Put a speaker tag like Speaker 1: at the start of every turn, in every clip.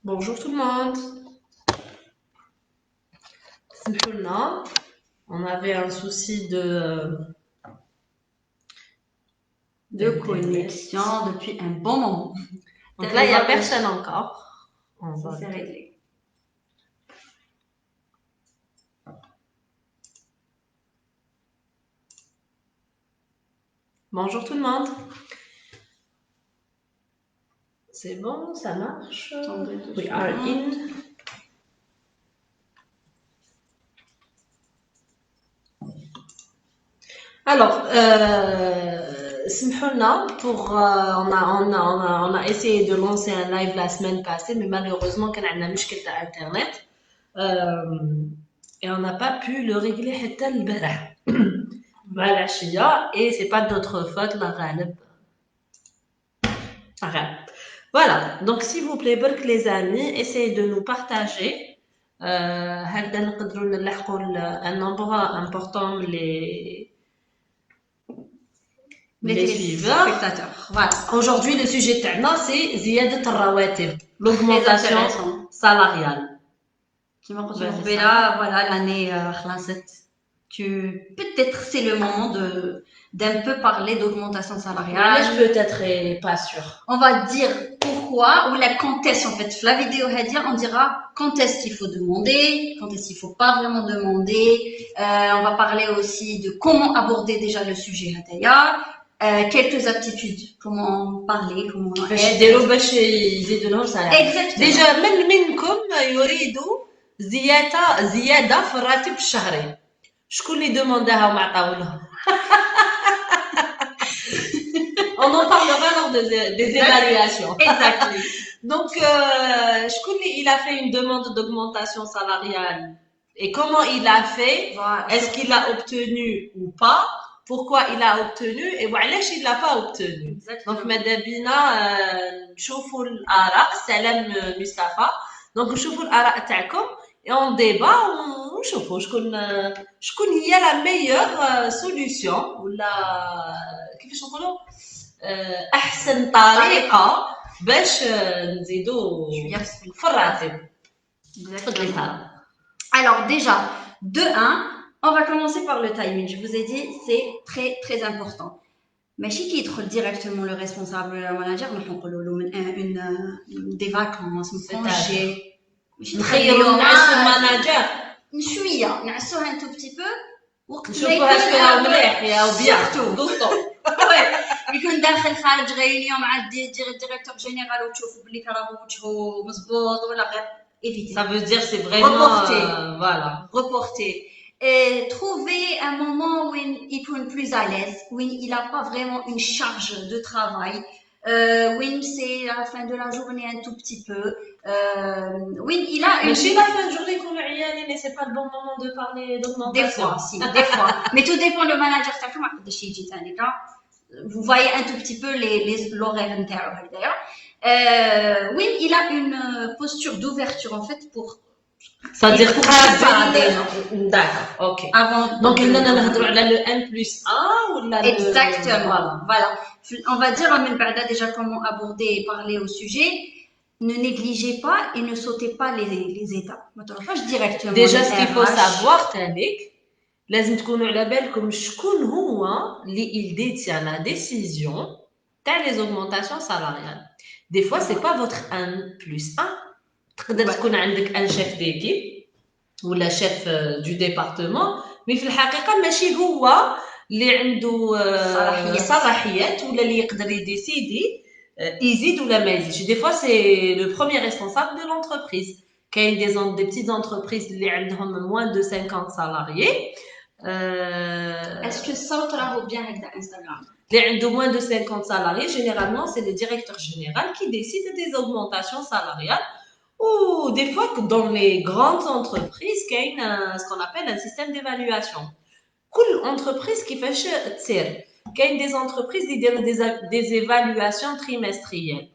Speaker 1: Bonjour tout le monde. Simchoulna, on avait un souci
Speaker 2: de connexion depuis un bon moment.
Speaker 1: Donc là, il n'y a personne encore.
Speaker 2: Ça s'est réglé.
Speaker 1: Bonjour tout le monde. C'est bon, ça marche. We are in. Alors, on a essayé de lancer un live la semaine passée, mais malheureusement, on a un مشكلة Internet. Et on n'a pas pu le régler حتى البارح مع العشية et c'est pas de notre faute la غالب. Voilà, donc s'il vous plaît برك les amis, essayez de nous partager هكذا نقدروا نلحقوا un nombre important les suiveurs.
Speaker 2: Spectateurs. Voilà.
Speaker 1: Aujourd'hui le sujet تاعنا c'est زيادة الرواتب, l'augmentation salariale.
Speaker 2: كما قلت لك قبيله voilà l'année خلصت. Peut-être c'est le moment d'un peu parler d'augmentation salariale.
Speaker 1: Je peut-être pas sûr.
Speaker 2: On va dire pourquoi ou quand est-ce en fait. La vidéo on dira quand est-ce qu'il faut demander, quand est-ce qu'il faut pas vraiment demander. On va parler aussi de comment aborder déjà le sujet quelques aptitudes, comment parler, comment
Speaker 1: يديروا باش يزيدوا لهم salaire.
Speaker 2: Déjà
Speaker 1: منكم يريدوا زيادة في الراتب الشهري. شكون اللي دومونداها وما عطاولهم؟ On en parlera lors des évaluations.
Speaker 2: Exactement.
Speaker 1: Donc, شكون il a fait une demande d'augmentation salariale et comment il a fait?
Speaker 2: Voilà.
Speaker 1: Est-ce qu'il a obtenu ou pas? Pourquoi il a obtenu et وعلاش il l'a pas obtenu?
Speaker 2: Exactement.
Speaker 1: Donc ماذا بينا نشوفوا الآراء. سلام مصطفى. Donc نشوفوا الآراء تاعكم et on débat ونشوفوا شكون هي la meilleure solution ولا كيفاش نقولوا أحسن طريقة باش نزيدوا في الراتب.
Speaker 2: Alors déjà, de 1, on va commencer par le timing. Je vous ai dit, c'est très très important. Mais si qui est directement le responsable, le manager, des vacances, un congé.
Speaker 1: نخيروا نعسوا الماناجر
Speaker 2: شوية نعسوها un tout petit peu
Speaker 1: نشوفوها شوية مليح يا وبيان
Speaker 2: يكون داخل خارج غير اليوم مع الديريكتور جينيرال وتشوفوا بلي راهو وجهه مزبوط ولا غير éviter.
Speaker 1: Ça veut dire c'est vraiment
Speaker 2: voilà. Reporter. Et trouver un moment où il peut être plus à l'aise, où il n'a pas vraiment une charge de travail, où c'est la fin de la journée un tout petit peu, où il a une...
Speaker 1: Mais c'est la fin de journée qu'on a rien, mais c'est pas le bon moment de parler d'augmentation.
Speaker 2: Des fois, si, des fois. Mais tout dépend le manager. Vous voyez un tout petit peu l'horaire intérieur d'ailleurs. Oui, il a une posture d'ouverture en fait pour...
Speaker 1: C'est-à-dire
Speaker 2: pour préparer.
Speaker 1: D'accord, ok.
Speaker 2: Avant
Speaker 1: donc on va le 1+1 ou la
Speaker 2: Exactement. Voilà. On va dire déjà comment aborder et parler au sujet. Ne négligez pas et ne sautez pas les étapes. Directement.
Speaker 1: Déjà ce qu'il faut savoir تانيك لازم تكونوا على بالكم شكون هو اللي il détient la décision تاع les augmentations salariales. Des fois c'est pas votre 1+1. تقدر تكون عندك un chef d'équipe ولا chef du département mais في الحقيقة ماشي هو اللي عنده صلاحيات ولا اللي يقدر يديسيدي يزيد ولا ما يزيدش. Des fois c'est le premier responsable de l'entreprise. كاين des petites entreprises اللي عندهم moins de 50 salariés.
Speaker 2: Est-ce que ça تراهو bien avec Instagram?
Speaker 1: Les عندهم moins de 50 salariés, généralement c'est le directeur général qui décide des augmentations salariales. Ou des fois dans les grandes entreprises qu'il y a ce qu'on appelle un système d'évaluation. Toute entreprise qui fait تصير كاين des entreprises qui font des évaluations trimestrielles.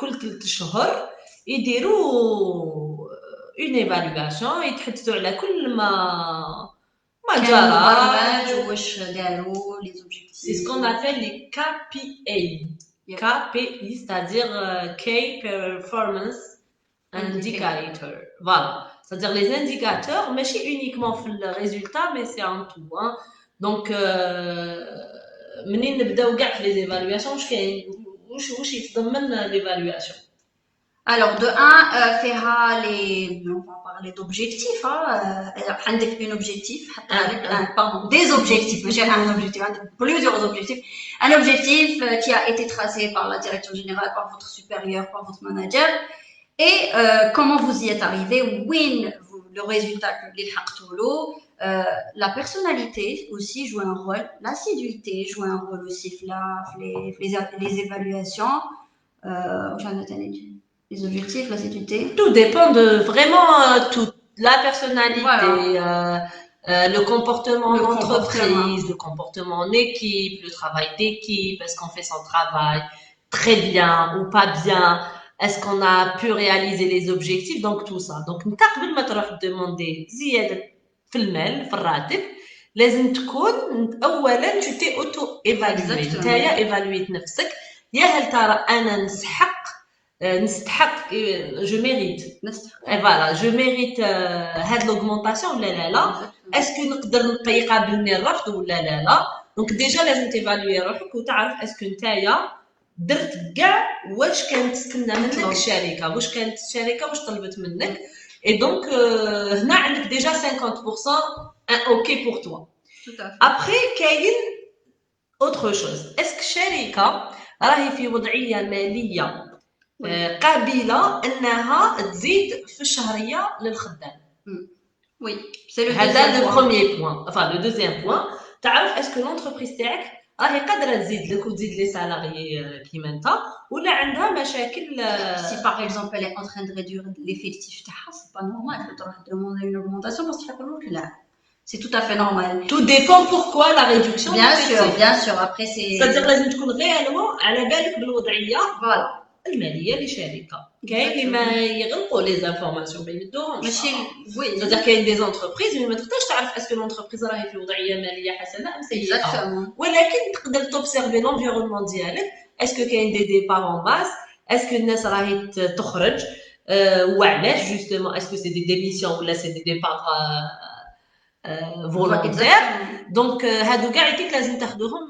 Speaker 1: كل 3 شهور يديروا une évaluation يتحدثوا على كل ما جرى
Speaker 2: واش داروا les objectifs.
Speaker 1: C'est ce qu'on appelle les KPI. KPI, c'est-à-dire Key Performance indicator. Voilà. C'est-à-dire les indicateurs, mais pas uniquement le résultat, mais c'est en tout. Hein. Donc, منين نبداو كاع في les évaluations واش كاين واش يتضمن l'évaluation.
Speaker 2: Alors, de un, on va parler d'objectifs, un objectif, pardon, des objectifs, j'ai un objectif, plusieurs objectifs. Un objectif qui a été tracé par la direction générale, par votre supérieur, par votre manager, et comment vous y êtes arrivé, le résultat que la personnalité aussi joue un rôle, l'assiduité joue un rôle aussi, les évaluations, les objectifs, l'assiduité.
Speaker 1: Tout dépend de vraiment tout. La personnalité, voilà. Le comportement en entreprise, le comportement en équipe, le travail d'équipe, est-ce qu'on fait son travail très bien ou pas bien, est-ce qu'on a pu réaliser les objectifs, donc tout ça. Donc, قبل ما تروح demander زيادة في المال في الراتب لازم تكون أولا tu t'es auto-évalué. نتايا évalué نفسك يا هل ترى أنا نستحق je mérite et voilà je mérite هاد l'augmentation ولا لا est-ce que نقدر يقابلني الرفض ولا لا donc déjà لازم تيفالوي روحك وتعرف est-ce que نتايا درت كاع واش كانت تستنى منك الشركه واش كانت الشركه واش طلبت منك et donc هنا عندك déjà 50% un OK pour toi.
Speaker 2: Tout à fait.
Speaker 1: Après كاين autre chose est-ce que الشركه راهي في وضعيه ماليه قابلة أنها تزيد في الشهرية للخدام.
Speaker 2: Oui,
Speaker 1: c'est le premier point. Enfin, le deuxième point, تعرف est-ce que l'entreprise تاعك راهي قادرة تزيد لك وتزيد لي سالاريي كيما انت ولا عندها مشاكل.
Speaker 2: Si par exemple elle est en train de réduire l'effectif تاعها, c'est pas normal de تروح demander une augmentation parce qu'il يقولوا لك لا. C'est tout à fait normal.
Speaker 1: Tout dépend pourquoi la réduction.
Speaker 2: Bien sûr. Après c'est.
Speaker 1: C'est-à-dire لازم تكون réellement على بالك بالوضعية.
Speaker 2: Voilà.
Speaker 1: الماليه لشركه كاين اللي ما يغلقوا لي زانفورماسيون ما يمدوهمش
Speaker 2: ماشي وي
Speaker 1: صدق كاين دي زونتربريز ما تقدرش تعرف اسكو لونتربريز راهي في وضعيه ماليه حسنه ام سيئه ولكن تقدر توبسيرفي لونفيرونمون ديالك اسكو كاين دي ديبار اون ماس اسكو الناس راهي تخرج وعلاش جوستومون اسكو سي دي ديميسيون ولا سي دي ديبار فولونتير دونك هادو كاع يديك لازم تاخذوهم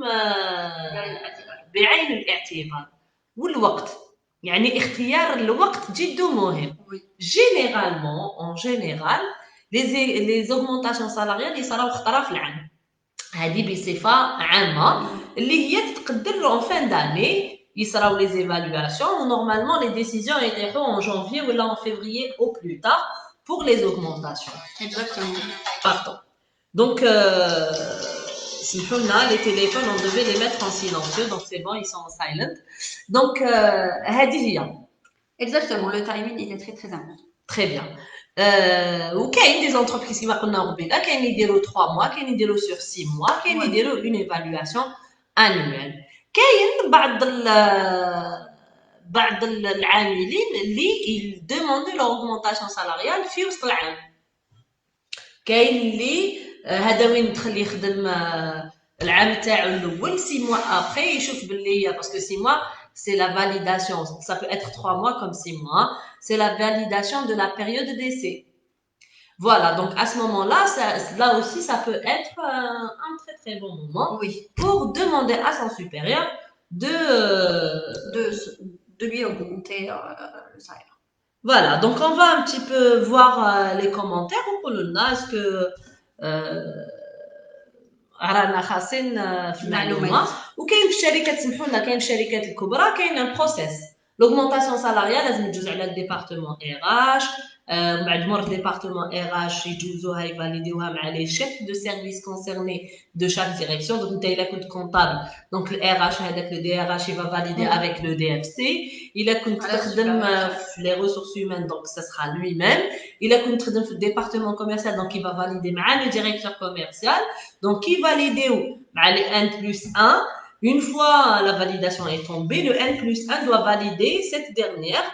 Speaker 1: بعين الاعتبار والوقت يعني اختيار الوقت جد مهم. Généralement, en général, les augmentations salariales يصراو خطرة في العام. هذه بصفة عامة اللي هي تتقدر en fin d'année يصراو les évaluations ou normalement les décisions يطيحوا en janvier ou là en février au plus tard pour les augmentations.
Speaker 2: Exactement.
Speaker 1: Pardon. Donc les téléphones, on devait les mettre en silencieux, donc c'est bon, ils sont en silent. Donc,
Speaker 2: exactement, le timing il est très très important.
Speaker 1: Très bien. Ou qu'il y a des entreprises qui vont qu'il y a 3 mois, qu'il y a sur 6 mois, qu'il y a une évaluation annuelle. qu'il y a بعض العاملين اللي ils demandent leur augmentation salariale في وسط العام. كاين اللي هذا وين دخل يخدم العام تاعو الاول 6 mois après يشوف باللي parce que 6 mois c'est la validation, ça peut être 3 mois comme 6 mois, c'est la validation de la période d'essai. Voilà, donc à ce moment-là, là aussi ça peut être un très très bon moment pour demander à son supérieur
Speaker 2: de lui augmenter le salaire.
Speaker 1: Voilà, donc on va un petit peu voir les commentaires. Est-ce que رانا خاصين في المعلومات وكاين في الشركات سمحوا لنا كاين في الشركات الكبرى كاين ان بروسيس لوغمونطاسيون سالاريال لازم تجوز على الديبارتمون ار اش ومن بعد مور الديبارتمون ار اش يجوزوها يفاليديوها مع لي شيف دو سيرفيس كونسيرني دو شاك ديريكسيون دونك انت الا كنت كونطابل دونك الار اش هذاك لو دي ار اش يفا فاليدي افيك لو دي اف سي الا كنت تخدم في لي ريسورس هيومان دونك سا سرا لوي ميم الا كنت تخدم في الديبارتمون كوميرسيال دونك يفا فاليدي مع لو ديريكتور كوميرسيال دونك يفاليديو مع لي ان بلس 1. Une fois la validation est tombée, le N+1 doit valider cette dernière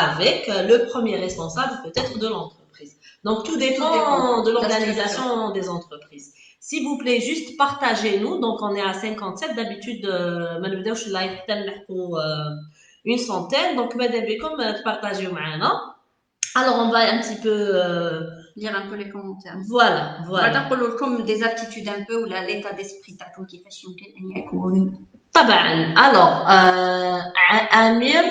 Speaker 1: avec le premier responsable peut-être de l'entreprise. Donc tout dépend de l'organisation des entreprises. S'il vous plaît, juste partagez-nous. Donc on est à 57 d'habitude. une centaine. Donc, madame Bekom, partagez معنا. Alors, on va un petit peu...
Speaker 2: lire un peu les commentaires.
Speaker 1: Voilà,
Speaker 2: بعد
Speaker 1: voilà.
Speaker 2: نقولوا لكم des aptitudes un peu ولا l'état d'esprit تاعكم كيفاش يمكن ان يكون.
Speaker 1: طبعا. Alors, Amir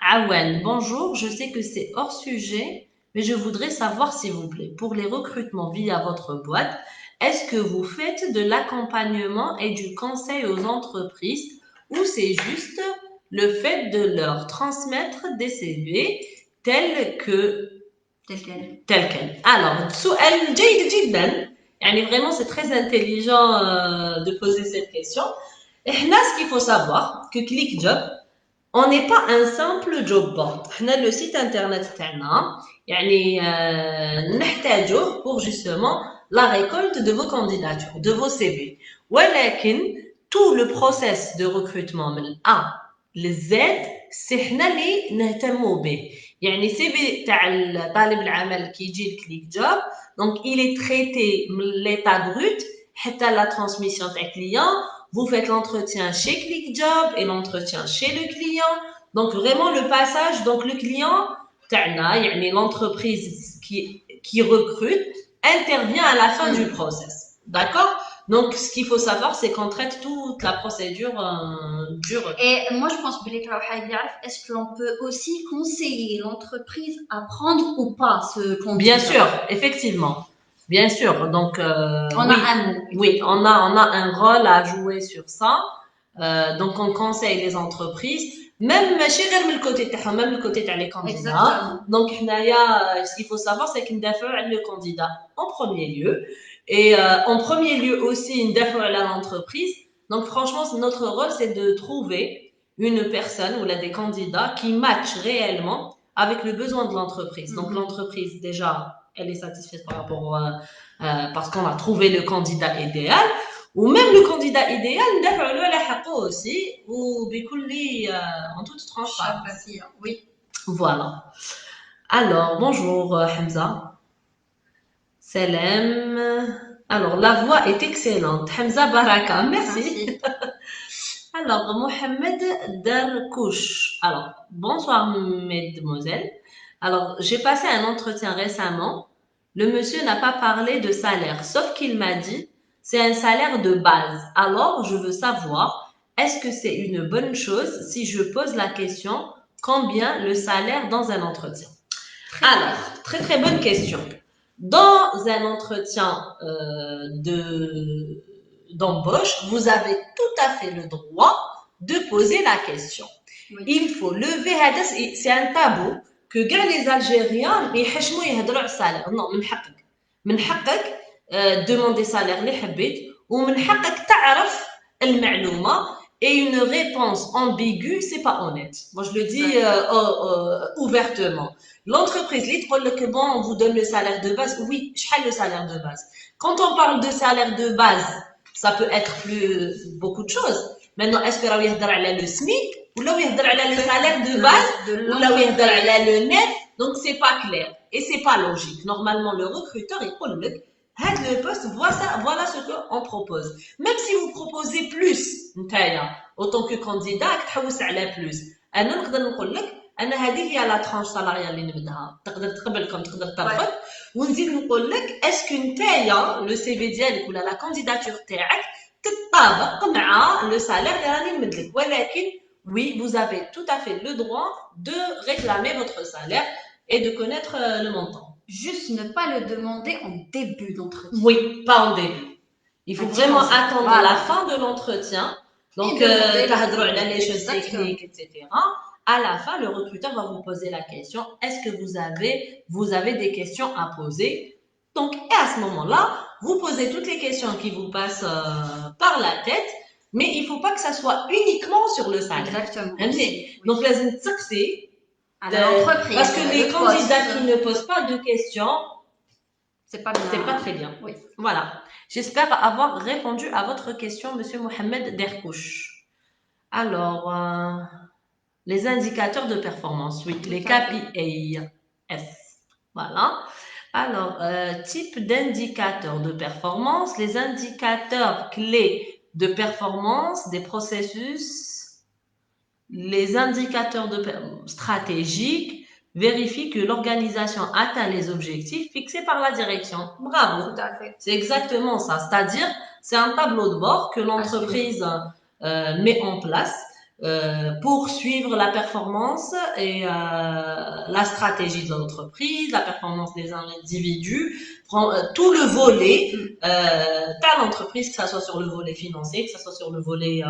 Speaker 1: Awen, bonjour. Je sais que c'est hors sujet, mais je voudrais savoir, s'il vous plaît, pour les recrutements via votre boîte, est-ce que vous faites de l'accompagnement et du conseil aux entreprises ou c'est juste le fait de leur transmettre des CV tels que tel quel. Alors, سؤال جيد جدا. يعني vraiment c'est très intelligent de poser cette question. احنا ce qu'il faut savoir que ClickJob on n'est pas un simple job board. احنا le site internet تاعنا يعني نحتاجوه pour justement la récolte de vos candidatures, de vos CV. ولكن tout le process de recrutement من A لZ سي حنا اللي نهتموا به. يعني CV تاع طالب العمل كي يجي لكليك جوب donc il est traité من l'état brut حتى la transmission تاع client. Vous faites l'entretien chez ClickJob et l'entretien chez le client. Donc vraiment le passage, donc le client تاعنا يعني l'entreprise qui recrute intervient à la fin du process. D'accord? Donc ce qu'il faut savoir c'est qu'on traite toute la procédure du recrutement.
Speaker 2: Et moi je pense est-ce que l'on peut aussi conseiller l'entreprise à prendre ou pas ce candidat?
Speaker 1: Bien sûr, effectivement. Bien sûr, donc
Speaker 2: on
Speaker 1: oui,
Speaker 2: a un mot.
Speaker 1: Oui, on a un rôle à jouer sur ça. Donc on conseille les entreprises, même ماشي غير من الكوتي تاعهم, même le côté تاع les candidats. Donc حنايا ce qu'il faut savoir c'est qu'ندافعوا على le candidat en premier lieu et en premier lieu aussi ندافعوا على l'entreprise. Donc franchement notre rôle c'est de trouver une personne ou là des candidats qui matchent réellement avec le besoin de l'entreprise. Donc l'entreprise déjà elle est satisfaite par rapport parce qu'on a trouvé le candidat idéal. Ou même le candidat idéal, ندافعوا له على حقه aussi وبكل en toute transparence.
Speaker 2: Oui.
Speaker 1: Voilà. Alors, bonjour Hamza. Salam. Alors, la voix est excellente. Hamza Baraka, merci. Alors, Mohamed Darkouch. Alors, bonsoir mesdemoiselles. Alors, j'ai passé un entretien récemment. Le monsieur n'a pas parlé de salaire, sauf qu'il m'a dit c'est un salaire de base. Alors, je veux savoir, est-ce que c'est une bonne chose si je pose la question combien le salaire dans un entretien? Alors, très très bonne question. Dans un entretien d'embauche, vous avez tout à fait le droit de poser la question. Oui. Il faut lever, c'est un tabou que les Algériens يحشموا يهضروا على السالير. Non, من حقك demander salaire اللي حبيت ومن حقك تعرف المعلومة. Et une réponse ambiguë, c'est pas honnête. Moi, je le dis ouvertement. L'entreprise, bon, on vous donne le salaire de base. Oui, je le salaire de base. Quand on parle de salaire de base, ça peut être beaucoup de choses. Maintenant, est-ce que là, on le SMIC ou là, on le salaire de base ou là, on le net? Donc, c'est pas clair et c'est pas logique. Normalement, le recruteur, il dit le poste, voilà ce qu'on propose. Même si vous proposez plus, autant que candidat, تحوس على plus. أنا نقدر نقول لك أنا هذه هي لا ترانش سالاريال اللي نبداها. تقدر تقبلكم تقدر ترفض. ونزيد نقول لك اسكو نتايا لو سي في ديالك ولا لا كانديداتور تاعك تتطابق مع لو سالير اللي راني نمد لك. ولكن oui, vous avez tout à fait le droit de réclamer votre salaire et de connaître le montant.
Speaker 2: Juste ne pas le demander en début d'entretien.
Speaker 1: Oui, pas en début. Il faut vraiment attendre la fin de l'entretien. Donc, les choses techniques, etc. À la fin, le recruteur va vous poser la question, est-ce que vous avez des questions à poser? Donc, et à ce moment-là, vous posez toutes les questions qui vous passent par la tête, mais il ne faut pas que ça soit uniquement sur le salaire.
Speaker 2: Exactement.
Speaker 1: Oui. Donc, là, c'est parce que les candidats qui ne posent pas de questions, c'est pas très bien.
Speaker 2: Oui.
Speaker 1: Voilà. J'espère avoir répondu à votre question, Monsieur Mohamed Derkouch. Alors, les indicateurs de performance, oui, les KPIs. Voilà. Alors, type d'indicateurs de performance, les indicateurs clés de performance des processus les indicateurs stratégiques vérifient que l'organisation atteint les objectifs fixés par la direction. Bravo.
Speaker 2: Tout à fait.
Speaker 1: C'est exactement ça. C'est-à-dire, c'est un tableau de bord que l'entreprise met en place pour suivre la performance et la stratégie de l'entreprise, la performance des individus, tout le volet de l'entreprise, que ce soit sur le volet financier, que ce soit sur le volet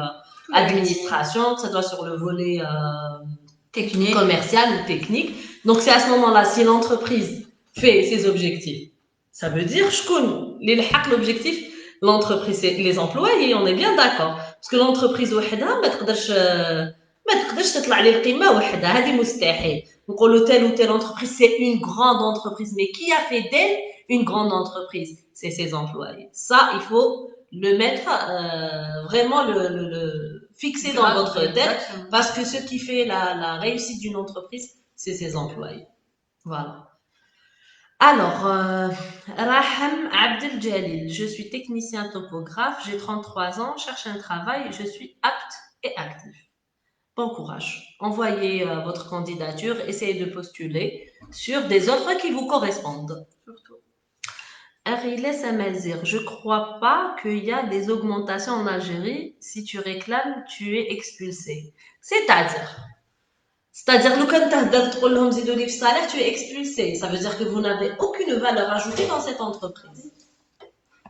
Speaker 1: administration, que ce soit sur le volet
Speaker 2: technique,
Speaker 1: commercial ou technique. Donc, c'est à ce moment-là, si l'entreprise fait ses objectifs, ça veut dire, je connais l'objectif, l'entreprise, c'est les employés, on est bien d'accord. Parce que l'entreprise وحدها ما تقدرش تطلع للقمة وحدها, هذه مستحيل. نقولوا telle ou telle entreprise, c'est une grande entreprise, mais qui a fait d'elle une grande entreprise? C'est ses employés. Ça, il faut le mettre vraiment le fixer dans votre tête, parce que ce qui fait la réussite d'une entreprise, c'est ses employés. Voilà. Alors, Raham Abdel Jalil, je suis technicien topographe, j'ai 33 ans, cherche un travail, je suis apte et actif. Bon courage. Envoyez votre candidature, essayez de postuler sur des offres qui vous correspondent. Surtout. Ariles Amazir, je crois pas qu'il y a des augmentations en Algérie. Si tu réclames, tu es expulsé. C'est-à-dire, le salaire, tu es expulsé. Ça veut dire que vous n'avez aucune valeur ajoutée dans cette entreprise.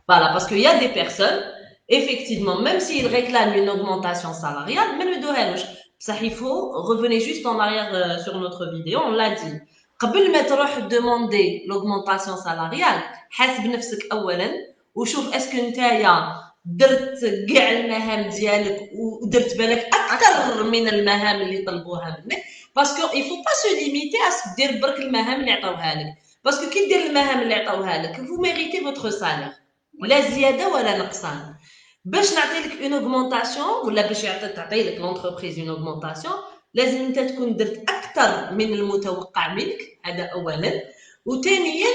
Speaker 1: Voilà, parce qu'il y a des personnes, effectivement, même s'ils réclament une augmentation salariale, mais le dohaloch. Ça, il faut revenir juste en arrière sur notre vidéo, on l'a dit. قبل ما تروح demander l'augmentation salariale حاسب نفسك اولا وشوف اسكو نتايا درت كاع المهام ديالك ودرت بالك اكثر من المهام اللي طلبوها منك باسكو il faut pas se limiter à دير برك المهام اللي عطاوها لك باسكو كي دير المهام اللي عطاوها لك vous méritez votre salaire لا زياده ولا نقصان باش نعطيلك اون اوغمونطاسيون ولا باش تعطي لك لونتربريز اون اوغمونطاسيون لازم انت تكون درت اكثر من المتوقع منك هذا اولا وثانيا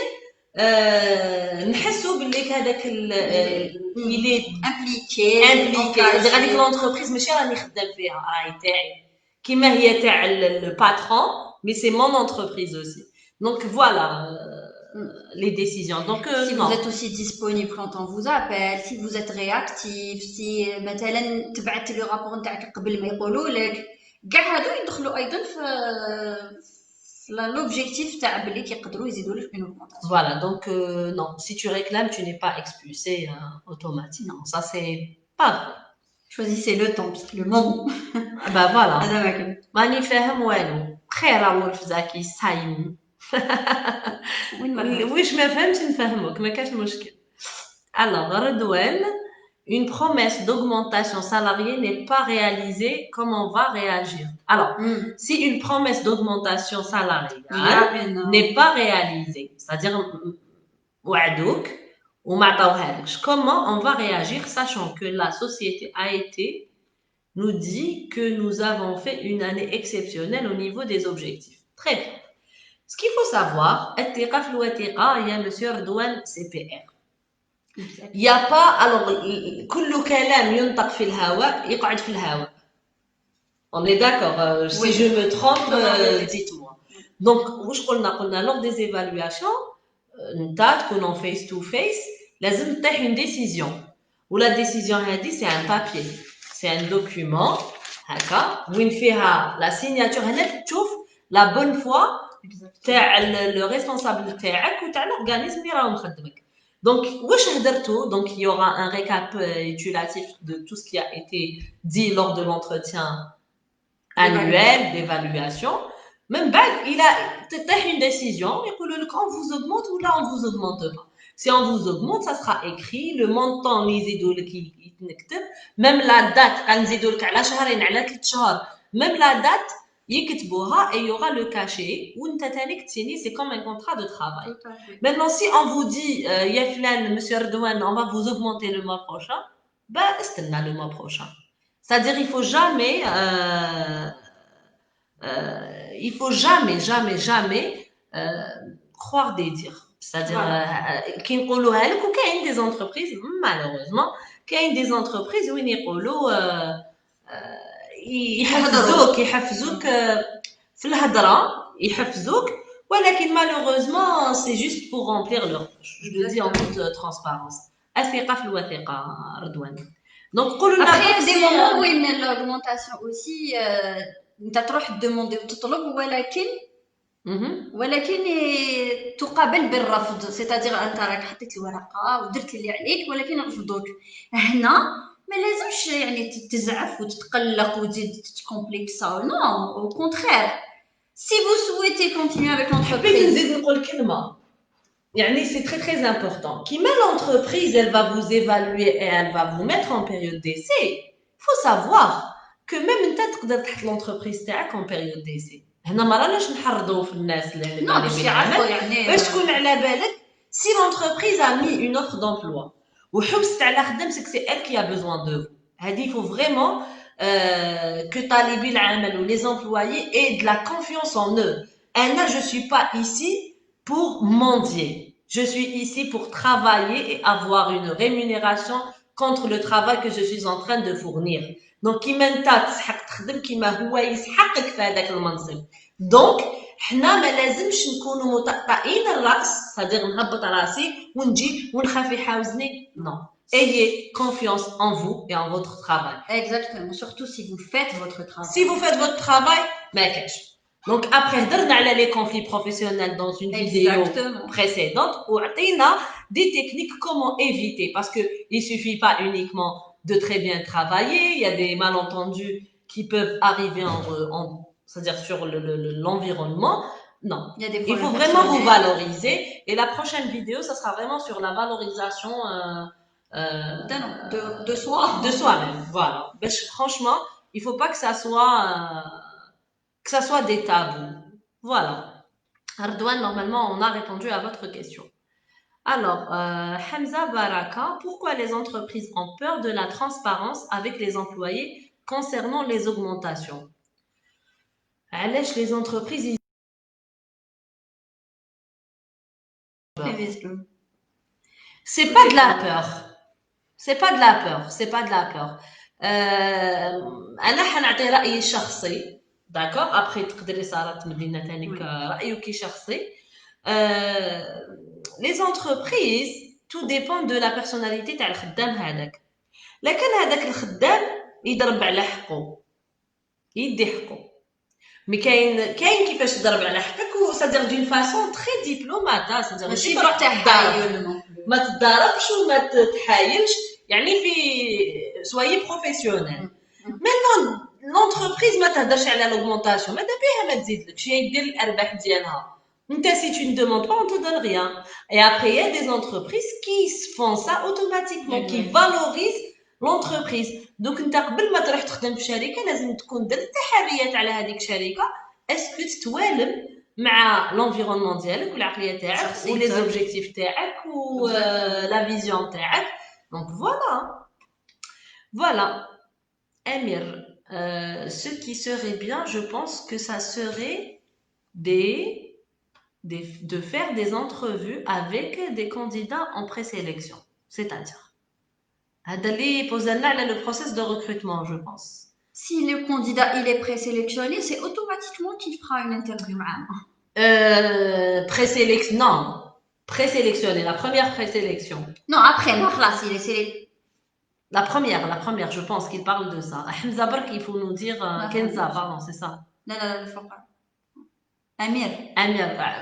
Speaker 1: نحسوا باللي هذاك اللي
Speaker 2: امبليكي
Speaker 1: هذيك لونتربريز ماشي راني خدام فيها راهي تاعي كيما هي تاع الباترون مي سي مون انتربريز اوسي دونك فوالا les décisions. Donc,
Speaker 2: si
Speaker 1: non.
Speaker 2: vous êtes aussi disponible quand on vous appelle, si vous êtes réactif, si مثلا تبعت لي رابور نتاعك قبل ما يقولوا لك كاع هادو يدخلوا ايضا في l'objectif تاع بلي كيقدروا يزيدوا لك une augmentation.
Speaker 1: Voilà, donc non, si tu réclames, tu n'es pas expulsé automatiquement. Ça, c'est pas vrai.
Speaker 2: Choisissez le temps, le moment.
Speaker 1: Bah voilà. ماني فاهم والو. خير ولف زكي صايم. ويش ما فهمتش نفهمك ما كاش مشكل. Alors, Redouane, une promesse d'augmentation salariée n'est pas réalisée, comment on va réagir? Alors, si une promesse d'augmentation salariale n'est pas réalisée, c'est-à-dire وعدوك وما عطاوهالكش, comment on va réagir sachant que la société nous dit que nous avons fait une année exceptionnelle au niveau des objectifs. Très bien. Ce qu'il faut savoir, الثقة في الوثيقة يا مسيو رضوان CPR. Il n'y a pas, alors, كل كلام ينطق في الهواء يقعد في الهواء. On est d'accord, si je me trompe, dites-moi. Donc, واش قلنا lors des évaluations, نتا تكونوا face to face, لازم تطيح une décision. و la décision هذه c'est un papier, c'est un document, هكا, وين فيها la signature, هنا تشوف la bonne foi تاع le responsable تاعك وتاع l'organisme اللي راهو مخدمك. Donc, donc il y aura un récapitulatif de tout ce qui a été dit lors de l'entretien annuel d'évaluation. Même il a une décision, on vous augmente ou là on vous augmente pas. Si on vous augmente, ça sera écrit, le montant même la date, même la date, يكتبوها et il y aura le cachet ou c'est comme un contrat de travail. Maintenant, si on vous dit يا فلان monsieur Redouane, on va vous augmenter le mois prochain, bah استنى le mois prochain. C'est-à-dire il faut jamais croire des dires. C'est-à-dire كي نقولوها لك وكاين des entreprises malheureusement كاين des entreprises وين يقولوا يحفزوك في الهضره يحفزوك ولكن malheureusement c'est juste pour remplir leur poche. Je le dis en toute transparence. الثقة في الوثيقة رضوان. Donc قولوا لنا
Speaker 2: Après, des moments où il y a l'augmentation aussi, انت تروح تدوموندي وتطلب ولكن تقابل بالرفض، سيتادير انت راك حطيت الورقه ودرت اللي عليك ولكن رفضوك. هنا ما لازمش يعني تزعف وتتقلق وتزيد تكومبليكسا، نو او كونترير. Si vous souhaitez continuer avec l'entreprise.
Speaker 1: نزيد نقول كلمه يعني c'est très très important. Qui met l'entreprise, elle va vous évaluer et elle va vous mettre en période d'essai. Il faut savoir que même انت تقدر تحط l'entreprise تاعك en période d'essai. هنا ما راناش نحرضوا في الناس اللي على بالي بالعمل باش تكون على بالك si l'entreprise a mis une offre d'emploi وحبست على خدمتك c'est elle qui a besoin de vous. هذه il faut vraiment que طالبي العمل ou les employés aient de la confiance en eux. أنا je suis pas ici pour mendier. Je suis ici pour travailler et avoir une rémunération contre le travail que je suis en train de fournir. Donc كيما انت تسحق تخدم كيما هو يسحقك في هذاك المنصب. دونك حنا ما لازمش نكونوا مطأطئين الراس، صديق نهبط راسي ونجي ونخاف يحاوزني. Non. Ayez confiance en vous et en votre travail.
Speaker 2: Exactement, surtout si vous faites votre travail.
Speaker 1: Si vous faites votre travail, ما كاش. Donc après هضرنا على les conflits professionnels dans une vidéo précédente وعطينا des techniques comment éviter parce que il suffit pas uniquement de très bien travailler, il y a des malentendus qui peuvent arriver c'est-à-dire sur l'environnement. Non, il faut vraiment vous valoriser et la prochaine vidéo ça sera vraiment sur la valorisation
Speaker 2: de soi,
Speaker 1: de soi-même. Voilà. Franchement, il faut pas que ça soit des tabous. Voilà. Ardouane, normalement, on a répondu à votre question. Alors, Hamza Baraka, pourquoi les entreprises ont peur de la transparence avec les employés concernant les augmentations? Allège les entreprises. C'est pas de la peur. C'est pas de la peur. C'est pas de la peur. أنا حنعطي رأيي الشخصي. D'accord. Après تقدري سارة تمدي لنا ثاني رأيك شخصي. Les entreprises tout dépend de la personnalité تاع الخدام هذاك. لكن هذاك الخدام يضرب على حقه يدي حقه. مي كاين كيفاش تضرب على حقك و سادير دون فاسون تري ديبلومات، سادير
Speaker 2: ماشي بالتحايل،
Speaker 1: ما تضاربش وما تحايلش، يعني في soyez professionnel. Maintenant l'entreprise ما تهدرش على l'augmentation، ماذا بيها ما تزيدلكش، هي دير الارباح ديالها. انت si tu ne demandes pas on te donne rien. Et après il y a des entreprises qui font ça automatiquement, qui valorisent l'entreprise. Donc انت قبل ما تروح تخدم في شركه لازم تكون درت تحريات على هذيك الشركه، اسكو تتوالم مع l'environnement ديالك والعقليه تاعك و les objectifs تاعك و la vision تاعك. Donc voilà. Amir, ce qui serait bien, je pense que ça serait de faire des entrevues avec des candidats en présélection. C'est-à-dire, d'aller poser le process de recrutement, je pense.
Speaker 2: Si le candidat il est présélectionné, c'est automatiquement qu'il fera une interview.
Speaker 1: Non. Présélectionné, la première présélection.
Speaker 2: Non, après, la classe, il est sélectionné.
Speaker 1: La première, je pense qu'il parle de ça. Hamza Bark, il faut nous dire Kenza, pardon, c'est ça.
Speaker 2: Non, Amir,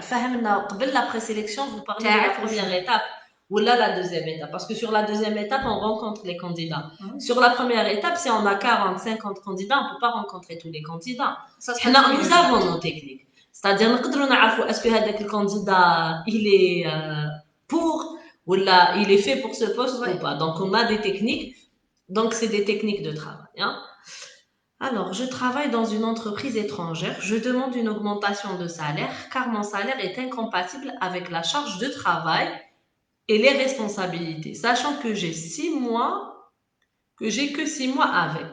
Speaker 1: فهمنا قبل la présélection, vous parlez de la première étape ou là la deuxième étape, parce que sur la deuxième étape, on rencontre les candidats. Sur la première étape, si on a 40, 50 candidats, on ne peut pas rencontrer tous les candidats. Nous avons nos techniques. C'est-à-dire, نقدروا نعرفوا est-ce que هذاك الcandidat il est pour ou là il est fait pour ce poste ou pas. Donc on a des techniques. Donc c'est des techniques de travail. Hein. Alors, je travaille dans une entreprise étrangère. Je demande une augmentation de salaire car mon salaire est incompatible avec la charge de travail et les responsabilités, sachant que j'ai que 6 mois avec.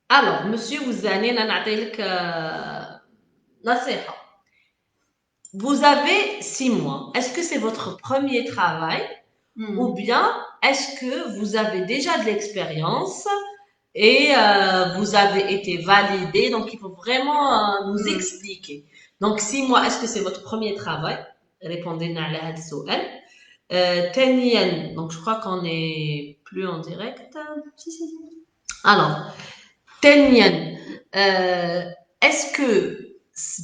Speaker 1: Alors, monsieur Ouzani, vous avez 6 mois. Est-ce que c'est votre premier travail ou bien est-ce que vous avez déjà de l'expérience et vous avez été validé. Donc, il faut vraiment nous expliquer. Donc, 6 mois, est-ce que c'est votre premier travail? Répondez-nous à la السؤال. ثانيا, donc je crois qu'on est plus en direct. Si, si, si. Alors, ثانيا, est-ce que,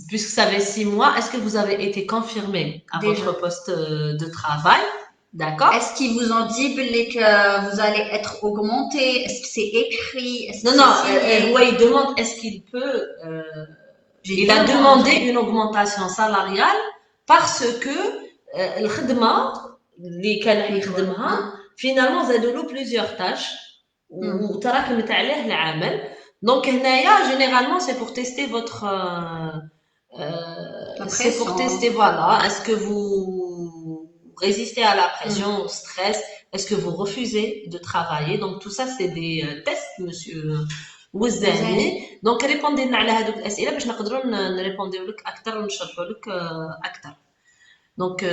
Speaker 1: puisque ça fait 6 mois, est-ce que vous avez été confirmé à
Speaker 2: Déjà.
Speaker 1: votre poste de travail? D'accord?
Speaker 2: Est-ce qu'ils vous ont dit que vous allez être augmenté? Est-ce que c'est écrit? Est-ce que
Speaker 1: Non, non,
Speaker 2: c'est signé?
Speaker 1: ouais, il demande est-ce qu'il peut. Il a demandé une augmentation salariale parce que الخدمة اللي كان يخدمها finalement زادوا له plusieurs tâches وتراكمت عليه العمل. Donc هنايا généralement c'est pour tester votre c'est pour tester voilà, est-ce que vous résistez à la pression, au stress, est-ce que vous refusez de travailler. Donc tout ça c'est des tests monsieur وزاني. دونك ريبوندي لنا على هذوك الاسئله باش نقدروا نريبونديو لك اكثر ونشرحوا لك اكثر. دونك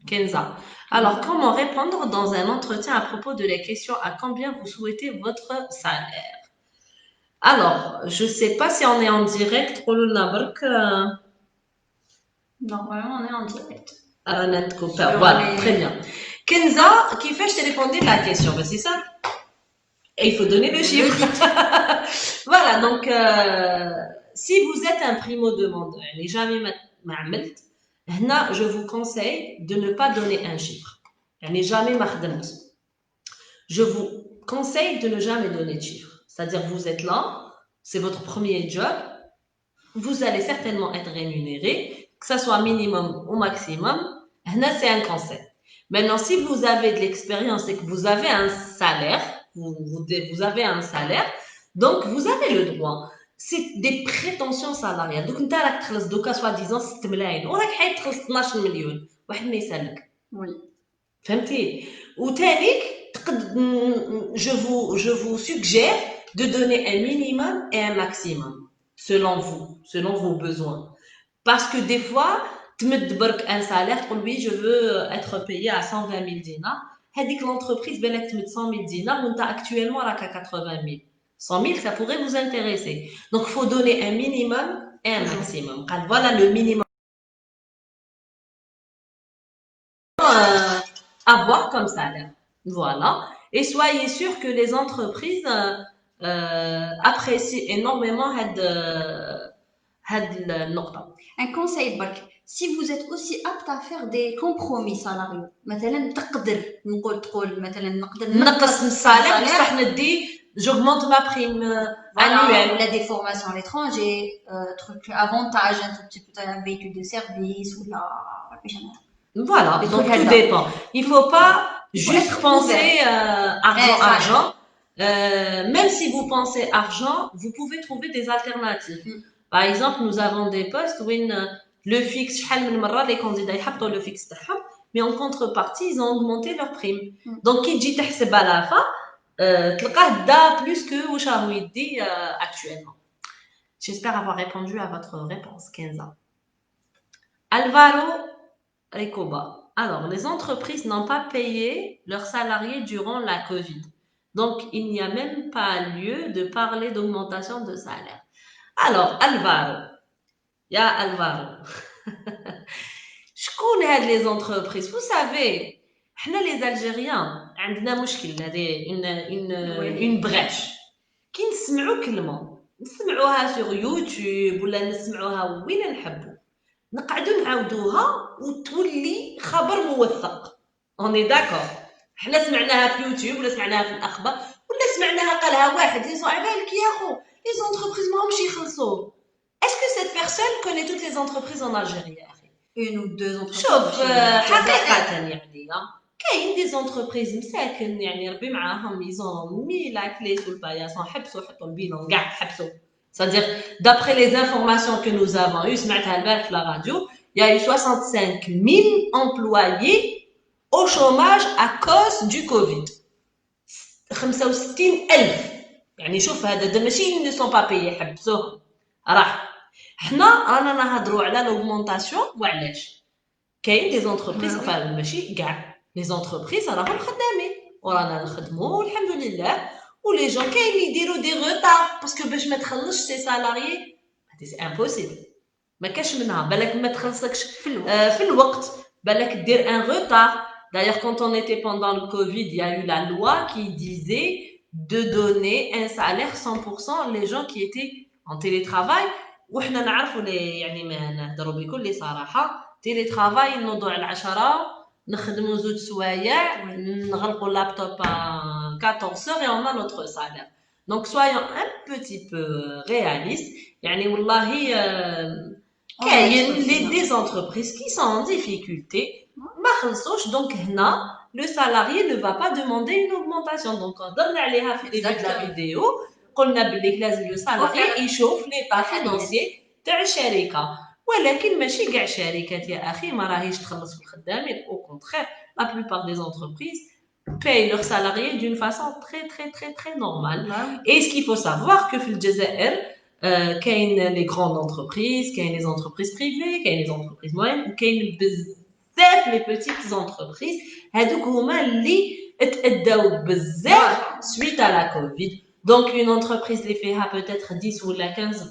Speaker 1: Kenza. Alors, comment répondre dans un entretien à propos de la question à combien vous souhaitez votre salaire? Alors, je sais pas si on est en direct.
Speaker 2: Normalement, on est en direct.
Speaker 1: Voilà, très bien. Kenza, qui fait, je t'ai répondu à la question, c'est ça? Et il faut donner le chiffre. Voilà, donc, si vous êtes un primo-demandeur, et jamais m'amelt, je vous conseille de ne pas donner un chiffre. Jamais m'khdemt. Je vous conseille de ne jamais donner de chiffre. C'est-à-dire, vous êtes là, c'est votre premier job, vous allez certainement être rémunéré, que ça soit minimum ou maximum. C'est un conseil. Maintenant, si vous avez de l'expérience et que vous avez un salaire, vous avez un salaire, donc vous avez le droit. C'est des prétentions salariales. Donc, انت راك تخلص دوكا soi-disant 6 ملايين وراك حايد تخلص 12 مليون، واحد ما يسالك.
Speaker 2: Oui.
Speaker 1: فهمتي؟ وتانيك je vous suggère de donner un minimum et un maximum selon vous, selon vos besoins. Parce que des fois, تمد برك un salaire, تقول oui, je veux être payé à 120 000 dinars. هذيك l'entreprise بالك تمد 100 000 dinars وانت actuellement راك à 80 000. 100 000, ça pourrait vous intéresser. Donc, il faut donner un minimum et un maximum. Voilà le minimum avoir comme salaire. Voilà. Et soyez sûr que les entreprises apprécient énormément cette note.
Speaker 2: Un conseil برك. Si vous êtes aussi apte à faire des compromis salariaux, مثلا تقدر تقول مثلا نقدر
Speaker 1: نقص من السالير بصح ندي j'augmente ma prime annuelle.
Speaker 2: La déformation à l'étranger, truc avantage, un tout petit peu un véhicule de service ou là.
Speaker 1: Voilà, donc tout dépend. Il faut pas juste penser argent. Même si vous pensez argent, vous pouvez trouver des alternatives. Par exemple, nous avons des postes où le fixe, les candidats يحطوا le fixe تاعهم, mais en contrepartie, ils ont augmenté leur prime. Donc, qui dit تحسب à la fin, تلقاه دا plus que واش راهو يدي actuellement. J'espère avoir répondu à votre réponse, Kenza. Alvaro Recoba. Alors, les entreprises n'ont pas payé leurs salariés durant la Covid. Donc, il n'y a même pas lieu de parler d'augmentation de salaire. Alors, Alvaro. Ya Alvaro. شكون هاد les entreprises? Vous savez, حنا les Algériens عندنا مشكل هذه une brèche. كي نسمعوا كلمة نسمعوها sur YouTube ولا نسمعوها وين نحبوا نقعدوا نعاودوها وتولي خبر موثق. On est d'accord. حنا سمعناها في يوتيوب ولا سمعناها في الأخبار ولا سمعناها قالها واحد يسوع بالك يا خو les entreprises ماهمش يخلصوا. Est-ce que cette personne connaît toutes les entreprises en Algérie?
Speaker 2: Une ou deux entreprises.
Speaker 1: شوف حقيقة يعني كاين دي زونتربريز مساكن يعني ربي معاهم ils ont mis la clé sous le paillasson حبسوا حطوا البيلون كاع حبسوا. C'est-à-dire, d'après les informations que nous avons eues, سمعتها البارح في la radio, il y a eu 65 000 employés au chômage à cause du Covid. 65,000. يعني شوف هذا ماشي ne sont pas payés حبسوهم. راح حنا رانا نهضروا على l'augmentation وعلاش كاين دي زونتربريز ماشي كاع لي زونتربريز راهم خدامين ورانا نخدموا الحمد لله. ولي جون كاين اللي يديروا دي روتار باسكو باش ما تخلصش سي سالاريي هادي سي امبوسيبل، ما كاش منها. بالك ما تخلصكش في الوقت، بالك دير ان روتار. D'ailleurs, quand on était pendant le Covid, il y a eu la loi qui disait de donner un salaire 100% les gens qui étaient en télétravail. وحنا نعرفوا يعني ما نهضروا بكل صراحة، télétravail نوضوا على 10 نخدموا 2 سوايع نغلقوا اللابتوب à 14 heures et on a notre salaire. Donc soyons un petit peu réalistes. يعني والله كاين des entreprises qui sont en difficulté ما خلصوش. donc هنا le salarié ne va pas demander une augmentation. donc هضرنا عليها في début de la vidéo، قلنا بلي لازم le salarié يشوف l'état financier تاع الشركة. ولكن ماشي كاع الشركات يا اخي ما راهيش تخلص في الخدامين. au contraire la plupart des entreprises payent leurs salariés d'une façon très très très très normale. et ce qu'il faut savoir que في الجزائر كاين les grandes entreprises، كاين les entreprises privées، كاين les entreprises moyennes، وكاين بزاف les petites entreprises. هذوك هما اللي تأداو بزاف suite à la Covid. donc une entreprise اللي فيها peut-être 10 ولا 15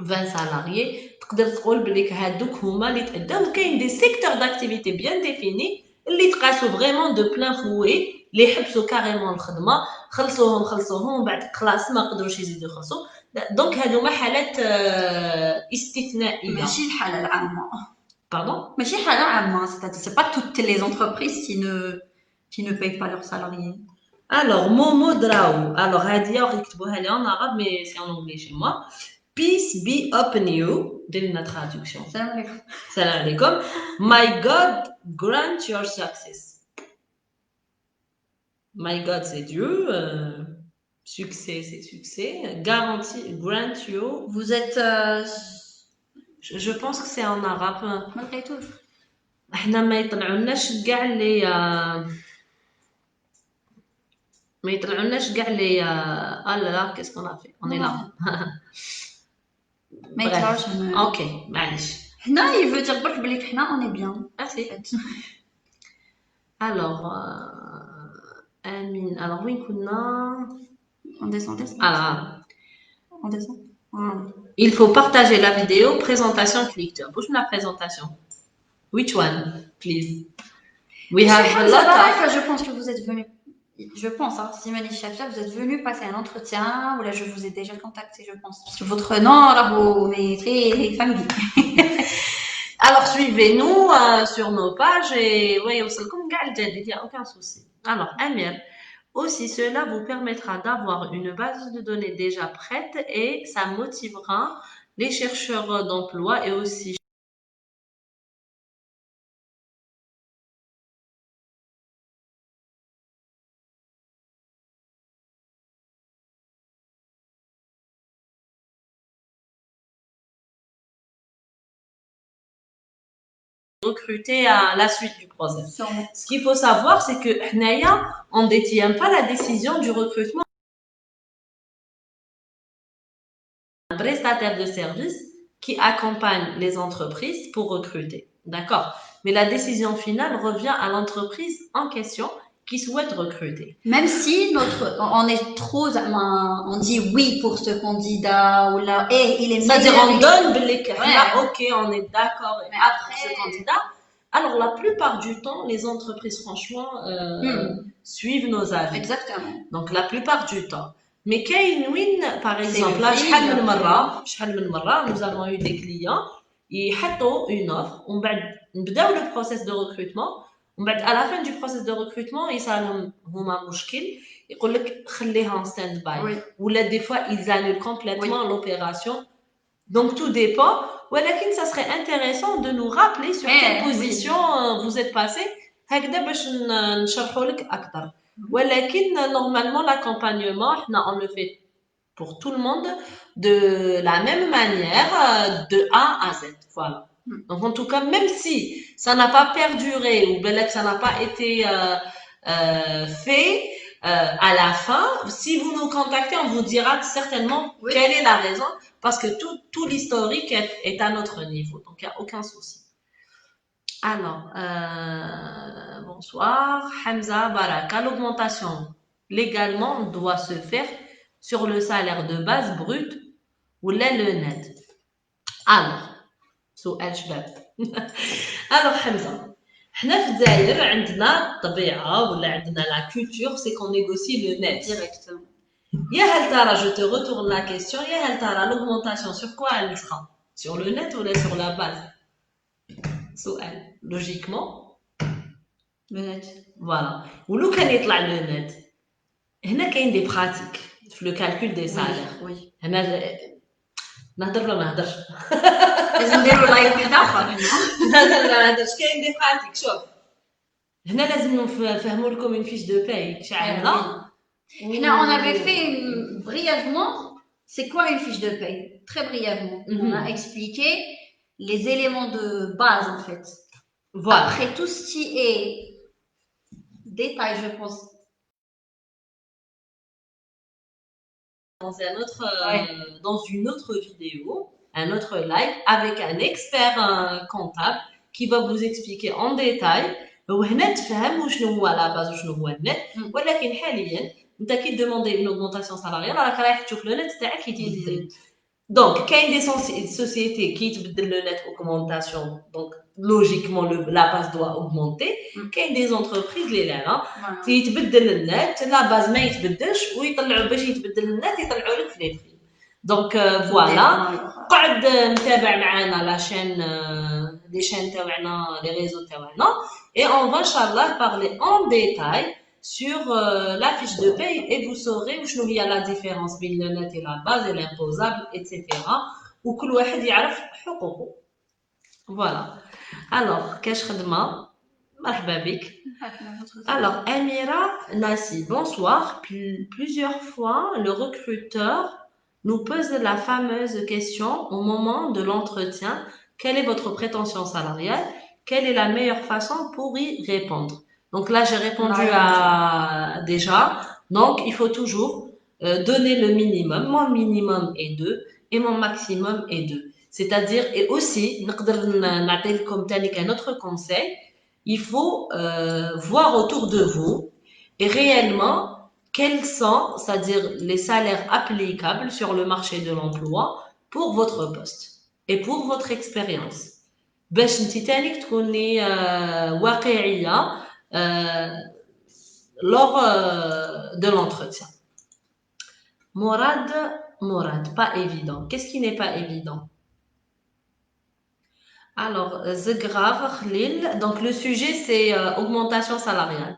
Speaker 1: 20 salariés تقدر تقول بليك هادوك هما اللي تأداو. وكاين دي سيكتور داكتيفيتي بيان ديفيني اللي تقاسوا فريمون دو بلان فوي، اللي يحبسوا كاريمون الخدمه خلصوهم بعد خلاص ما قدروش يزيدوا يخلصوا. دونك هادو حالات استثنائيه،
Speaker 2: ماشي الحاله العامه.
Speaker 1: باردون،
Speaker 2: ماشي حاله عامه. c'est pas toutes les entreprises qui ne payent pas leurs salariés.
Speaker 1: alors Momo Drao، alors هادي راح يكتبوها لي en arabe mais c'est en anglais chez moi. Peace be upon you. ديرنا traduction.
Speaker 2: Salam alaikum.
Speaker 1: Salam alaikum. My God grant your success. My God c'est Dieu. Succès c'est succès. Garantie, grant you.
Speaker 2: Vous êtes.
Speaker 1: Je pense que c'est en arabe.
Speaker 2: Malgré tout.
Speaker 1: احنا ما يطلعوناش كاع لي ما يطلعوناش كاع لي اه لا qu'est-ce qu'on a fait on est là.
Speaker 2: ما يطلعوش.
Speaker 1: اوكي معليش.
Speaker 2: هنا il veut dire برك بلي حنا on est bien.
Speaker 1: merci. alors Amine، alors وين كنا؟
Speaker 2: on descend.
Speaker 1: alors
Speaker 2: on descend.
Speaker 1: il faut partager la vidéo. présentation click. bouge la présentation. which one please? we have a lot of...
Speaker 2: je pense que vous êtes venu. Je pense, hein, Simone et Chafia, vous êtes venu passer un entretien, ou là je vous ai déjà contacté, je pense. Parce que votre nom, là, on est très familier.
Speaker 1: Alors suivez-nous sur nos pages et voyez, il n'y a aucun souci. Alors Amir, aussi cela vous permettra d'avoir une base de données déjà prête et ça motivera les chercheurs d'emploi et aussi recruter à la suite du process. Ce qu'il faut savoir, c'est que on ne détient pas la décision du recrutement. Un prestataire de service qui accompagne les entreprises pour recruter. D'accord? Mais la décision finale revient à l'entreprise en question qui souhaite recruter.
Speaker 2: Même si on est trop, on dit oui pour ce candidat ou là, il est.
Speaker 1: C'est-à-dire on donne là, ok, on est d'accord. Mais après ce candidat, alors la plupart du temps, les entreprises franchement suivent nos avis.
Speaker 2: Exactement.
Speaker 1: Donc la plupart du temps. Mais par exemple, là, شحال من مرة, nous avons eu des clients, ils حطوا une offre, on va نبداو le process de recrutement. à la fin du process de recrutement يصالهم هما مشكل يقول لك خليها en stand by. Ou là des fois ils annulent complètement l'opération. Donc tout dépend. ولكن ça serait intéressant de nous rappeler sur quelle position vous êtes passé هكذا باش نشرحوا لك اكثر. ولكن normalement l'accompagnement on le fait pour tout le monde de la même manière de A à Z. Voilà. Donc en tout cas, même si ça n'a pas perduré ou que ça n'a pas été fait à la fin, si vous nous contactez, on vous dira certainement quelle est la raison, parce que tout l'historique est à notre niveau. Donc il n'y a aucun souci. Alors, bonsoir. Hamza Baraka, l'augmentation légalement doit se faire sur le salaire de base brut ou le net. Alors, سؤال شباب. Alors Hamza, حنا في الجزائر عندنا الطبيعة ولا عندنا la culture c'est qu'on négocie le net.
Speaker 2: Directement.
Speaker 1: يا هل ترى, je te retourne la question, يا هل ترى l'augmentation sur quoi elle sera? Sur le net ou sur la base? سؤال. Logiquement,
Speaker 2: Le net.
Speaker 1: voilà. ولو كان يطلع لو نت هنا كاين دي براتيك في لو كالكول دي سالير.
Speaker 2: وي.
Speaker 1: هنا نهضر ولا ما نهضرش؟
Speaker 2: لازم نديرو لايف واحد اخر هنا.
Speaker 1: نهضر ولا ما نهضرش؟ كاين دي براتيك. شوف هنا لازم نفهموا لكم une fiche de paye شعبنا.
Speaker 2: Hna, on avait fait brièvement, c'est quoi une fiche de paye? Très brièvement. On a expliqué les éléments de base en fait.
Speaker 1: Voilà.
Speaker 2: Après tout ce qui est détail, je pense.
Speaker 1: Dans une autre vidéo, un autre live avec un expert comptable qui va vous expliquer en détail. وهنا تفهم وشنو هو لا باز وشنو هو النت. ولكن حاليا انت كي ديموندي اون اوغمونطاسيون سالاريال راك رايح تشوف لو نت تاعك يتبدل. دونك كاين دي سوسيتي كي يتبدل لو نت اوغمونطاسيون دونك لوجيكمون لا باز دوا اوغمونتي. كاين دي زونتربريز اللي لا يتبدل النت لا باز ما يتبدلش ويطلعوا باش يتبدل النت يطلعوا لك في لي بري. دونك فوالا قعد متابع معنا لا شين لي شين تاعنا لي ريزو تاعنا et on va inchallah parler en détail sur la fiche de paye et vous saurez شنو هي la différence بين le net et la base et l'imposable etc. وكل واحد يعرف حقوقه. Voilà. Alors كاش خدمة مرحبا بك. Alors Amira Nassi, bonsoir. Plusieurs fois le recruteur nous pose la fameuse question au moment de l'entretien: quelle est votre prétention salariale? Quelle est la meilleure façon pour y répondre? Donc là, j'ai répondu à déjà. Donc, il faut toujours donner le minimum. Mon minimum est 2 et mon maximum est 2. C'est-à-dire, et aussi, comme un autre conseil, il faut voir autour de vous et réellement quels sont, c'est-à-dire les salaires applicables sur le marché de l'emploi pour votre poste et pour votre expérience. باش انت تانيك تكوني واقعيه lors de l'entretien. Morad, pas évident. Qu'est-ce qui n'est pas évident? Alors, Zegrav Khlil, donc le sujet c'est augmentation salariale.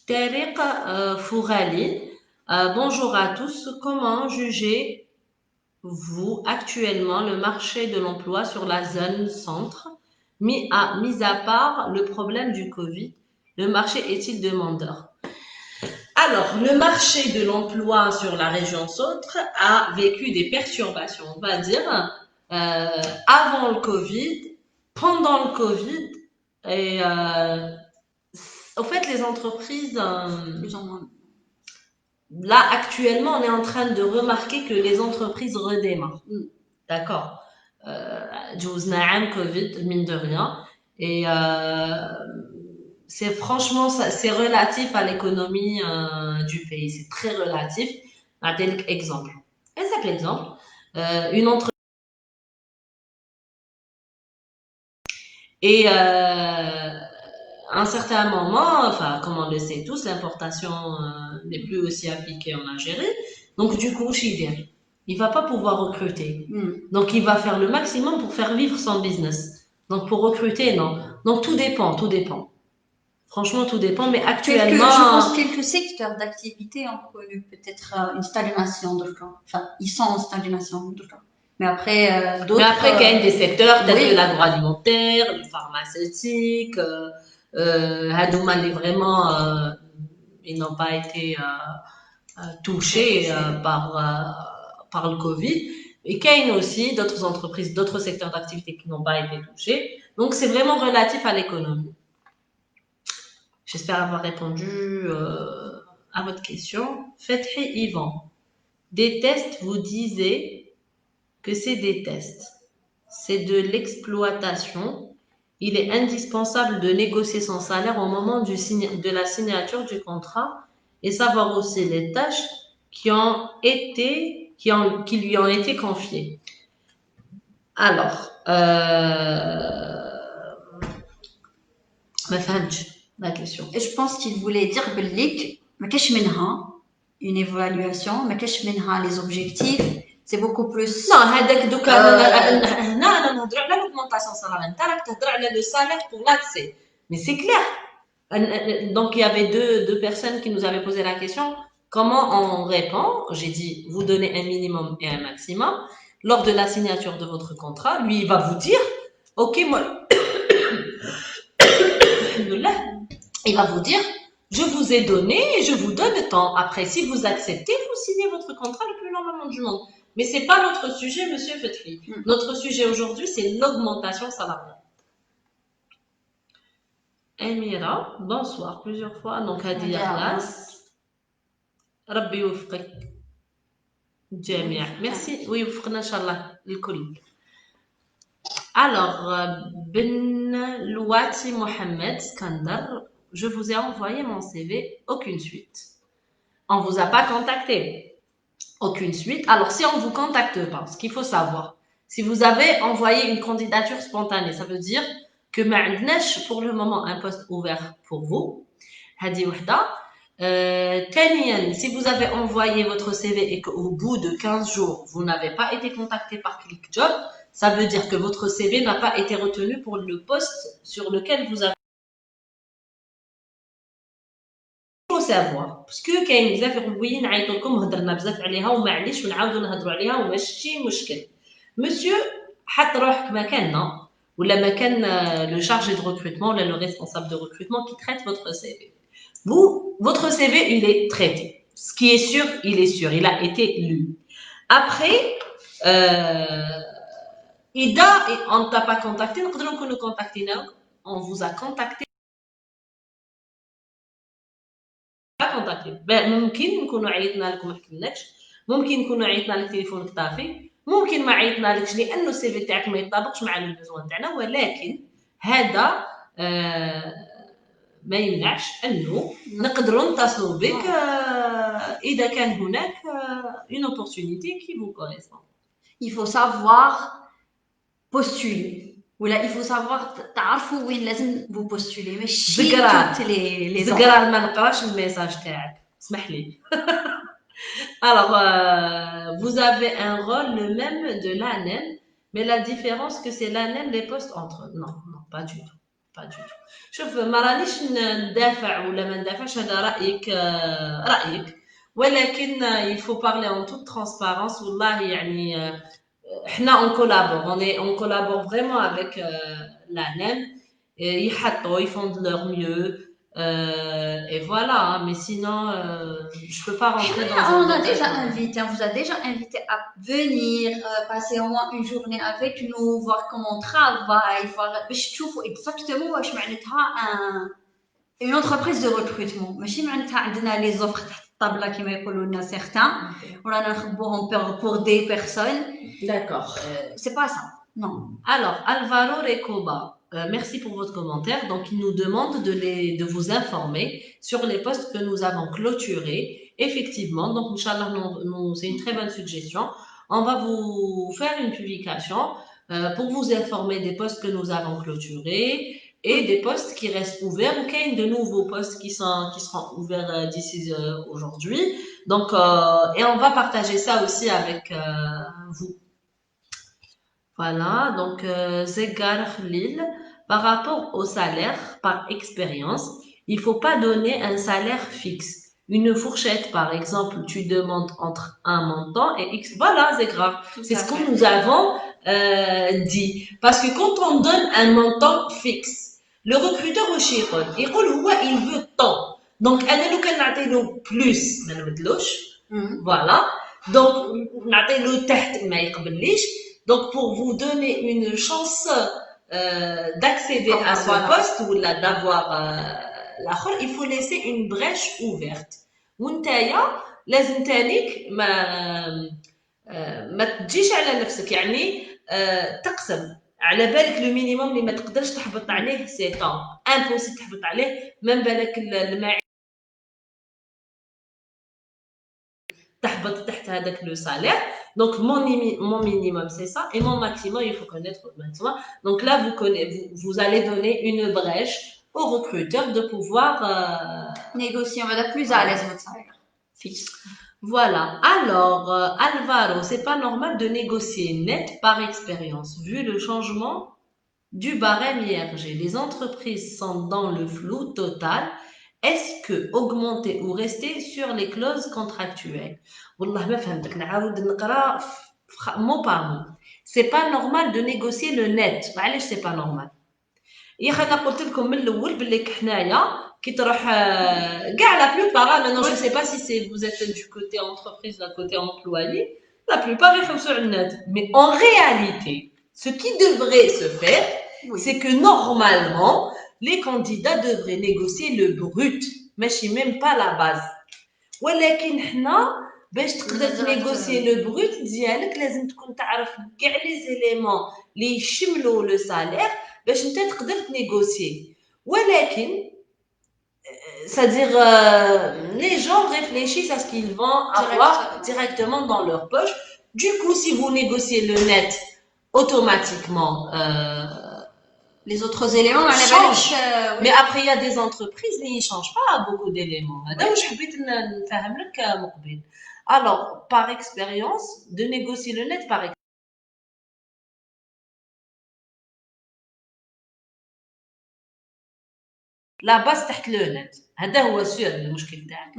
Speaker 1: Tariq Fourali, bonjour à tous. Comment jugez-vous actuellement le marché de l'emploi sur la zone centre? Mis à part le problème du Covid, le marché est-il demandeur? Alors, le marché de l'emploi sur la région centre a vécu des perturbations, on va dire, avant le Covid, pendant le Covid, et au fait, les entreprises, là, actuellement, on est en train de remarquer que les entreprises redémarrent. D'accord. Djouzna am Covid, mine de rien. Et c'est franchement, c'est relatif à l'économie du pays. C'est très relatif. Un tel exemple. Un simple exemple. Une entreprise. Et à un certain moment, enfin, comme on le sait tous, l'importation n'est plus aussi appliquée en Algérie. Donc, du coup, Chidir, il va pas pouvoir recruter. Donc, il va faire le maximum pour faire vivre son business. Donc, pour recruter, non. Donc, tout dépend, tout dépend. Franchement, tout dépend, mais actuellement...
Speaker 2: Je pense que quelques secteurs d'activité ont connu peut-être une stagnation de cas. Enfin, ils sont en stagnation de cas. Mais après, d'autres...
Speaker 1: Mais après, il y a des secteurs tels que l'agroalimentaire, le pharmaceutique, Hadouma, vraiment, ils n'ont pas été touchés par le Covid. Et il y a aussi d'autres entreprises, d'autres secteurs d'activité qui n'ont pas été touchés. Donc, c'est vraiment relatif à l'économie. J'espère avoir répondu à votre question. Fethi Yvan. Des tests, vous disiez que c'est des tests. c'est de l'exploitation. Il est indispensable de négocier son salaire au moment de la signature du contrat et savoir aussi les tâches qui lui ont été confiées. Alors, ما فهمتش la question.
Speaker 2: Et je pense qu'il voulait dire بالليك ما كاش منها une évaluation, ما كاش منها les objectifs, c'est beaucoup plus.
Speaker 1: Non, هذاك دوكا هنا انا نهضر على l'augmentation salariale. انت راك تهضر على le salaire pour l'accès. Mais c'est clair. Donc il y avait deux personnes qui nous avaient posé la question. Comment on répond? J'ai dit, vous donnez un minimum et un maximum. Lors de la signature de votre contrat, lui, il va vous dire, ok, moi, il va vous dire, je vous ai donné et je vous donne tant. Après, si vous acceptez, vous signez votre contrat le plus normalement du monde. Mais c'est pas notre sujet, monsieur Fetri. Notre sujet aujourd'hui, c'est l'augmentation salariale. Amira, bonsoir, plusieurs fois. Donc, Hadia Khlas. Rabbi يوفقك جميع. Merci. Oui, وفقنا إن شاء الله الكل. Alors, Ben Louati Mohamed Skandar, je vous ai envoyé mon CV, aucune suite. On ne vous a pas contacté. Aucune suite. Alors, si on ne vous contacte pas, ce qu'il faut savoir, si vous avez envoyé une candidature spontanée, ça veut dire que ما عندناش pour le moment un poste ouvert pour vous. هذه وحدة. ثانيا, si vous avez envoyé votre CV et qu'au bout de 15 jours, vous n'avez pas été contacté par ClickJob, ça veut dire que votre CV n'a pas été retenu pour le poste sur lequel vous avez. Il faut savoir, parce que كاين بزاف يقولوا نعيطوا لكم هضرنا بزاف عليها ومعليش ونعاودوا نهضروا عليها وماشي مشكل. Monsieur, حط روحك مكاننا ولا مكان le chargé de recrutement ولا le responsable de recrutement qui traite votre CV. Vous, votre CV, il est traité. Ce qui est sûr, il est sûr. Il a été lu. Après, إذا on ne t'a pas contacté, نقدروا نكونوا contactéنا. On vous a contacté. Pas contacté. ممكن نكونوا عيطنا لك وما حكيناكش. ممكن نكونوا عيطنا لك تليفونك طافي. ممكن ما عيطنا لكش لأنه السي في تاعك ما يطابقش مع البيزوان تاعنا ولكن هذا ما يمنعش أنه نقدروا نتصلوا بك إذا كان هناك une opportunité qui vous correspond.
Speaker 2: Il faut savoir postuler. ولا il faut savoir تعرفوا وين لازم vous postuler ماشي toutes les
Speaker 1: زقرار ما نقراش الميساج تاعك اسمح لي. Alors vous avez un rôle le même de l'ANEM mais la différence que c'est l'ANEM les postes entre non pas du tout. Pas du tout. شوف ما رانيش ندافع ولا ما ندافعش هذا رأيك ولكن il faut parler en toute transparence والله يعني احنا on collabore vraiment avec l'ANEM ils font de leur mieux et voilà mais sinon je peux pas rentrer dans
Speaker 2: on a déjà invité on vous a déjà invité à venir passer au moins une journée avec nous voir comment on travaille voir باش تشوفوا exactement واش معناتها une entreprise de recrutement ماشي معناتها عندنا les offres تحت الطابله كما يقولوا لنا certains ورانا نخبوهم pour des personnes.
Speaker 1: D'accord.
Speaker 2: C'est pas ça. Non.
Speaker 1: Alors, Alvaro Recoba, merci pour votre commentaire. Donc, il nous demande de vous informer sur les postes que nous avons clôturés. Effectivement, donc, Inch'Allah, c'est une très bonne suggestion. On va vous faire une publication pour vous informer des postes que nous avons clôturés et des postes qui restent ouverts ou qu'il y a de nouveaux postes qui seront ouverts d'ici aujourd'hui. Donc, et on va partager ça aussi avec vous. Voilà, donc Zegar Khalil, par rapport au salaire par expérience, il ne faut pas donner un salaire fixe. Une fourchette, par exemple, tu demandes entre un montant et X. Voilà, c'est grave. C'est ce que nous avons dit. Parce que quand on donne un montant fixe, le recruteur au chiffre, il veut tant. Donc, elle nous plus, voilà. Donc, donc, pour vous donner une chance d'accéder à ce poste ou d'avoir l'autre, il faut laisser une brèche ouverte. وانتايا لازم تانيك ما تجيش على نفسك يعني تقسم على بالك لو مينيموم اللي ما تقدرش تحبط عليه سي طون امبوسيبل تحبط عليه من بالك المعيشه تحبط تحت هذاك لو سالير. Donc mon minimum c'est ça et mon maximum il faut connaître votre maximum. Donc là vous allez donner une brèche aux recruteurs de pouvoir
Speaker 2: négocier, on va être plus à l'aise votre salaire fixe.
Speaker 1: Voilà. Alors, Alvaro, c'est pas normal de négocier net par expérience, vu le changement du barème IRG. Les entreprises sont dans le flou total. Est-ce que augmenter ou rester sur les clauses contractuelles? والله ما فهمتك نعاود نقرا mot par mot. C'est pas normal de négocier le net. معليش c'est pas normal. يا اخي انا قلت لكم من الاول باللي حنايا كي تروح كاع لا بلوبار maintenant je sais pas si c'est vous êtes du côté entreprise d'un côté employé la plupart يخلصوا على النت mais en réalité ce qui devrait se faire c'est que normalement les candidats devraient négocier le brut ماشي même pas la base ولكن حنا باش تقدر تنيغوسي لو بروت ديالك لازم تكون تعرف كاع لي زيليمون اللي يشملوا لو سالير باش انت تقدر تنيغوسي ولكن c'est-à-dire les gens réfléchissent à ce qu'ils vont avoir directement dans leur poche. Du coup, si vous négociez le net automatiquement
Speaker 2: les autres éléments
Speaker 1: changent. Mais après il y a des entreprises qui ne changent pas beaucoup d'éléments. Alors, par expérience, de négocier le net par expérience. لا باس تحت لو نت هذا هو سور المشكل تاعك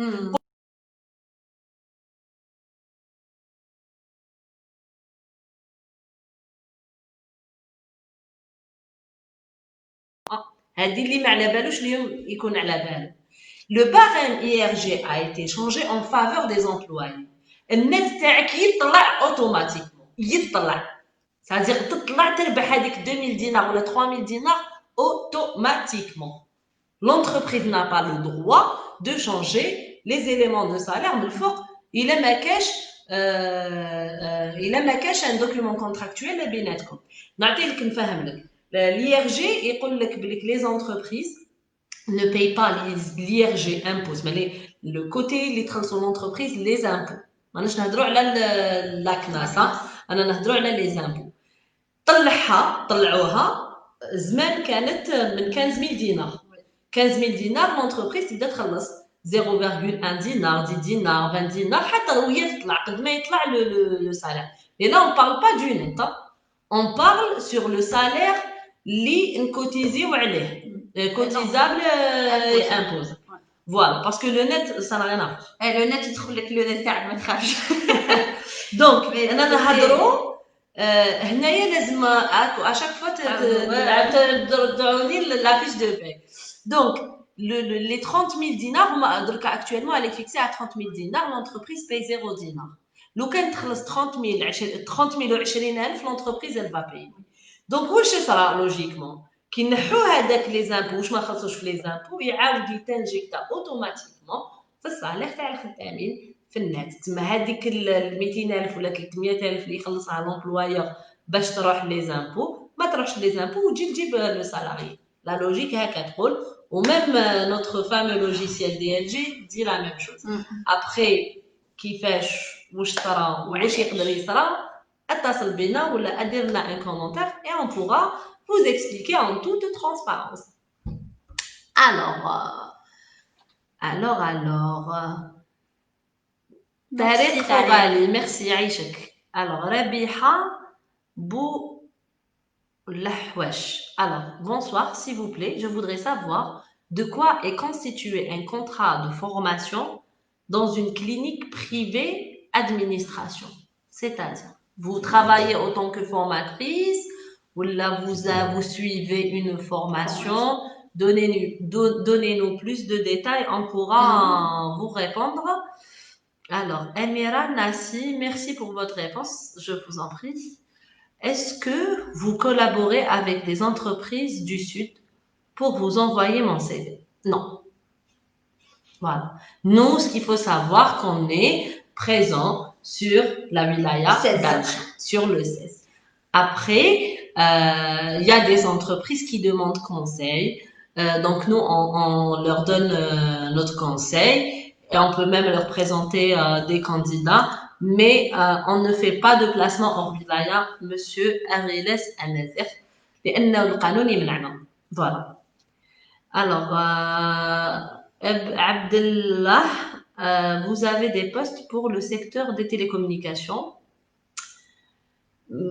Speaker 1: هذه اللي ما على بالوش اليوم يكون على باله. Le barème IRG a été changé en faveur des employés. النت تاعك يطلع اوتوماتيكمون يطلع c'est-à-dire تطلع تربح هذيك 2000 دينار ولا 3000 دينار automatiquement. L'entreprise n'a pas le droit de changer les éléments de salaire من الفوق إلا ما كاش un document contractuel بيناتكم. نعطي لك نفهم لك l'IRG يقول لك بلك les entreprises ne payent pas l'IRG impose mais le côté اللي تخلصوا l'entreprise les impôts ماناش نهضروا على لاكناس انا نهضروا على les impôts طلعوها زمان كانت من 15000 دينار 15000 دينار l'entreprise تبدا تخلص 0,1 دينار 10 دينار 20 دينار حتى وهي تطلع قد ما يطلع le salaire. Et là on parle pas du net on parle sur le salaire اللي نكوتيزيو عليه cotisable et impose. Voilà, parce que le net, ça n'a rien à voir.
Speaker 2: Le net, il trouve que le net تاعك ما تخافش.
Speaker 1: Donc, أنا نهضروا هنايا لازم à chaque fois تدعوني la fiche de paie. Donc, les 30 000 dinars, actuellement, elle est fixée à 30 000 dinars, l'entreprise paye 0 dinar. لو كان تخلص 30 000 و 20000 l'entreprise elle va payer. Donc, واش صرا logiquement كي نحو هذاك لي زامبو واش ما خلصوش في لي زامبو يعاود يتنجيكتا اوتوماتيكمون في الصالير تاع الخدامين في النت. تما هذيك ال 200000 ولا 300000 اللي يخلصها لومبلويور باش تروح لي زامبو ما تروحش لي زامبو وتجي تجيب لو سالاري. لا لوجيك هكا تقول وميم نوتر فامو لوجيسيال دي ال جي دي لا ميم شوز. ابخي كيفاش واش صرا واش يقدر يصرا اتصل بينا ولا ادير لنا ان كومونتير et on pourra vous expliquer en toute transparence. Alors. Tarek Khobali, merci Aïchek. Alors, Rabiha Boulahwash. Alors, bonsoir, s'il vous plaît. Je voudrais savoir de quoi est constitué un contrat de formation dans une clinique privée administration. C'est-à-dire, vous travaillez en tant que formatrice, ou là vous suivez une formation, donnez-nous plus de détails, on pourra vous répondre. Alors, Amira Nassi, merci pour votre réponse, je vous en prie. Est-ce que vous collaborez avec des entreprises du Sud pour vous envoyer mon CV? Non. Voilà. Nous, ce qu'il faut savoir, qu'on est présent sur la wilaya d'Alger, sur le CES. Après, il y a des entreprises qui demandent conseil. Donc nous, on leur donne notre conseil et on peut même leur présenter des candidats, mais on ne fait pas de placement hors wilaya, monsieur Ariles Anazir, لأنه القانون يمنعنا. Voilà. Alors, Abdullah, vous avez des postes pour le secteur des télécommunications.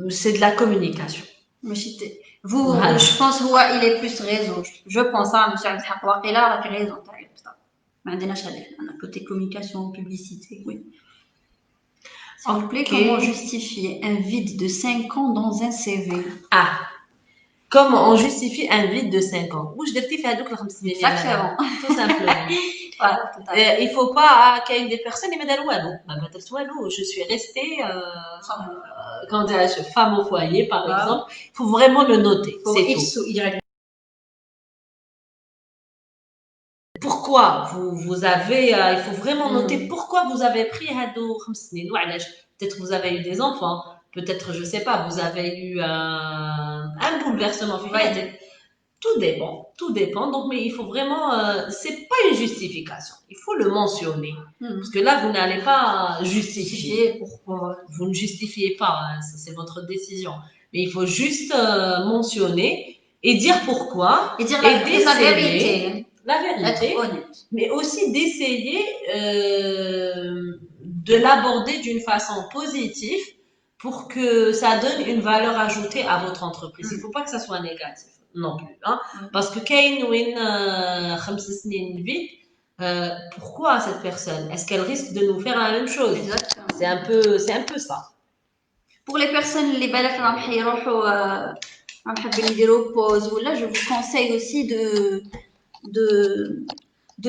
Speaker 1: C'est de la communication.
Speaker 2: Vous,
Speaker 1: Voilà.
Speaker 2: je pense il est plus réseau. Je pense à monsieur Abdelhak Waqila avec raison. ما عندناش هذا انا côté communication publicité oui. S'il vous plaît, comment justifier un vide de 5 ans dans un CV?
Speaker 1: Ah, comment on justifie un vide de 5 ans? Ou je détective à donc
Speaker 2: Exactement.
Speaker 1: Tout simplement.
Speaker 2: Voilà, tout à fait.
Speaker 1: Il faut pas qu'il y ait des personnes qui me disent je suis restée quand femme au foyer par exemple. Il faut vraiment le noter. C'est tout. Pourquoi vous avez il faut vraiment noter pourquoi vous avez pris هادو 5 سنين وعلاش. Peut-être vous avez eu des enfants, peut-être je sais pas, vous avez eu un bouleversement في حياتك. Tout dépend. Donc, mais il faut vraiment, c'est pas une justification. Il faut le mentionner. Parce que là, vous n'allez pas justifier. Pourquoi? Vous ne justifiez pas. Hein, c'est votre décision. Mais il faut juste mentionner et dire pourquoi.
Speaker 2: Et dire la vérité.
Speaker 1: La vérité.
Speaker 2: Être honnête.
Speaker 1: Mais aussi d'essayer de l'aborder d'une façon positive pour que ça donne une valeur ajoutée à votre entreprise. Il ne faut pas que ça soit négatif. Non plus, hein. Parce que كاين وين 5 سنين vide, pourquoi cette personne? Est-ce qu'elle risque de nous faire la même chose?
Speaker 2: Exactement.
Speaker 1: C'est un peu ça.
Speaker 2: Pour les personnes اللي بالك راهم حيروحوا راهم حابين يديروا pause ولا je vous conseille aussi de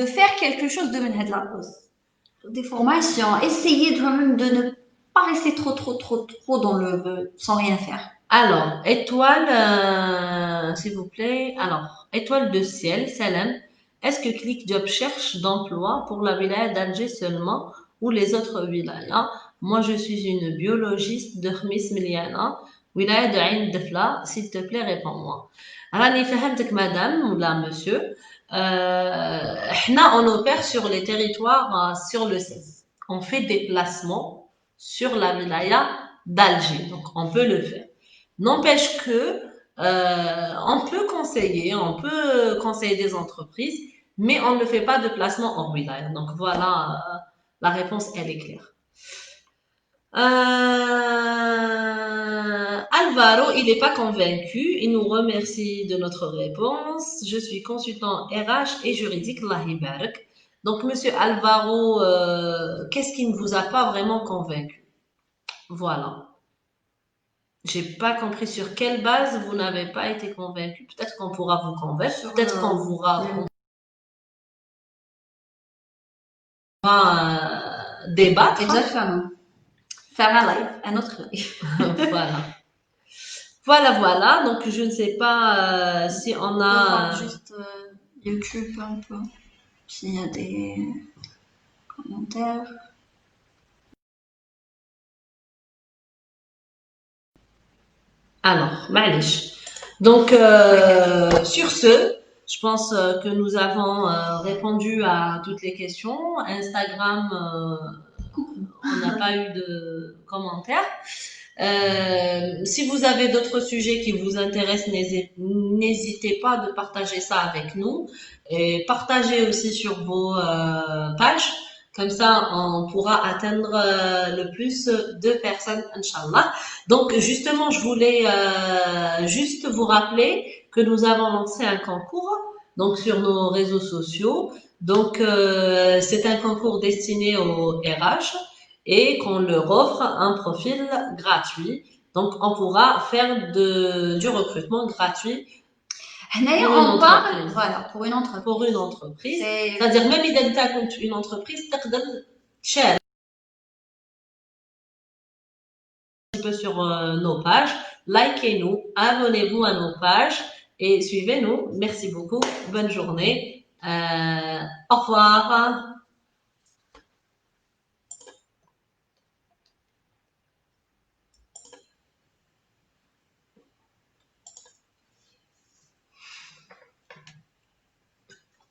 Speaker 2: faire quelque chose de من هاد la pause. Des formations, essayez de ne pas rester trop dans le sans rien faire.
Speaker 1: Alors, étoile, s'il vous plaît. Alors, étoile de ciel, salam. Est-ce que ClickJob cherche d'emploi pour la wilaya d'Alger seulement ou les autres wilayas? Moi, je suis une biologiste de Khmis Miliana, wilaya de Ain Dafla. S'il te plaît, réponds-moi. Rani fahamtek madame ou là, monsieur. On opère sur les territoires sur le 16. On fait des placements sur la wilaya d'Alger. Donc, on peut le faire. N'empêche que on peut conseiller des entreprises, mais on ne fait pas de placement hors wilaya. Donc voilà, la réponse elle est claire. Alvaro, il n'est pas convaincu. Il nous remercie de notre réponse. Je suis consultant RH et juridique. Allah Barak. Donc monsieur Alvaro, qu'est-ce qui ne vous a pas vraiment convaincu? Voilà. J'ai pas compris sur quelle base vous n'avez pas été convaincu. Peut-être qu'on pourra vous convaincre. Peut-être qu'on pourra débattre.
Speaker 2: Exactement. Faire un live, un autre live.
Speaker 1: Voilà. Donc, je ne sais pas si on a...
Speaker 2: juste YouTube un peu. S'il y a des commentaires.
Speaker 1: Alors, معليش. Donc, sur ce, je pense que nous avons répondu à toutes les questions. Instagram, on n'a pas eu de commentaires. Si vous avez d'autres sujets qui vous intéressent, n'hésitez pas de partager ça avec nous. Et partagez aussi sur vos pages. Comme ça, on pourra atteindre le plus de personnes, Inch'Allah. Donc, justement, je voulais juste vous rappeler que nous avons lancé un concours donc sur nos réseaux sociaux. Donc, c'est un concours destiné aux RH et qu'on leur offre un profil gratuit. Donc, on pourra faire du recrutement gratuit.
Speaker 2: On parle, voilà, pour une entreprise.
Speaker 1: C'est-à-dire, même si tu as une entreprise, tu peux cher. Un peu sur nos pages. Likez-nous, abonnez-vous à nos pages et suivez-nous. Merci beaucoup. Bonne journée. Au revoir.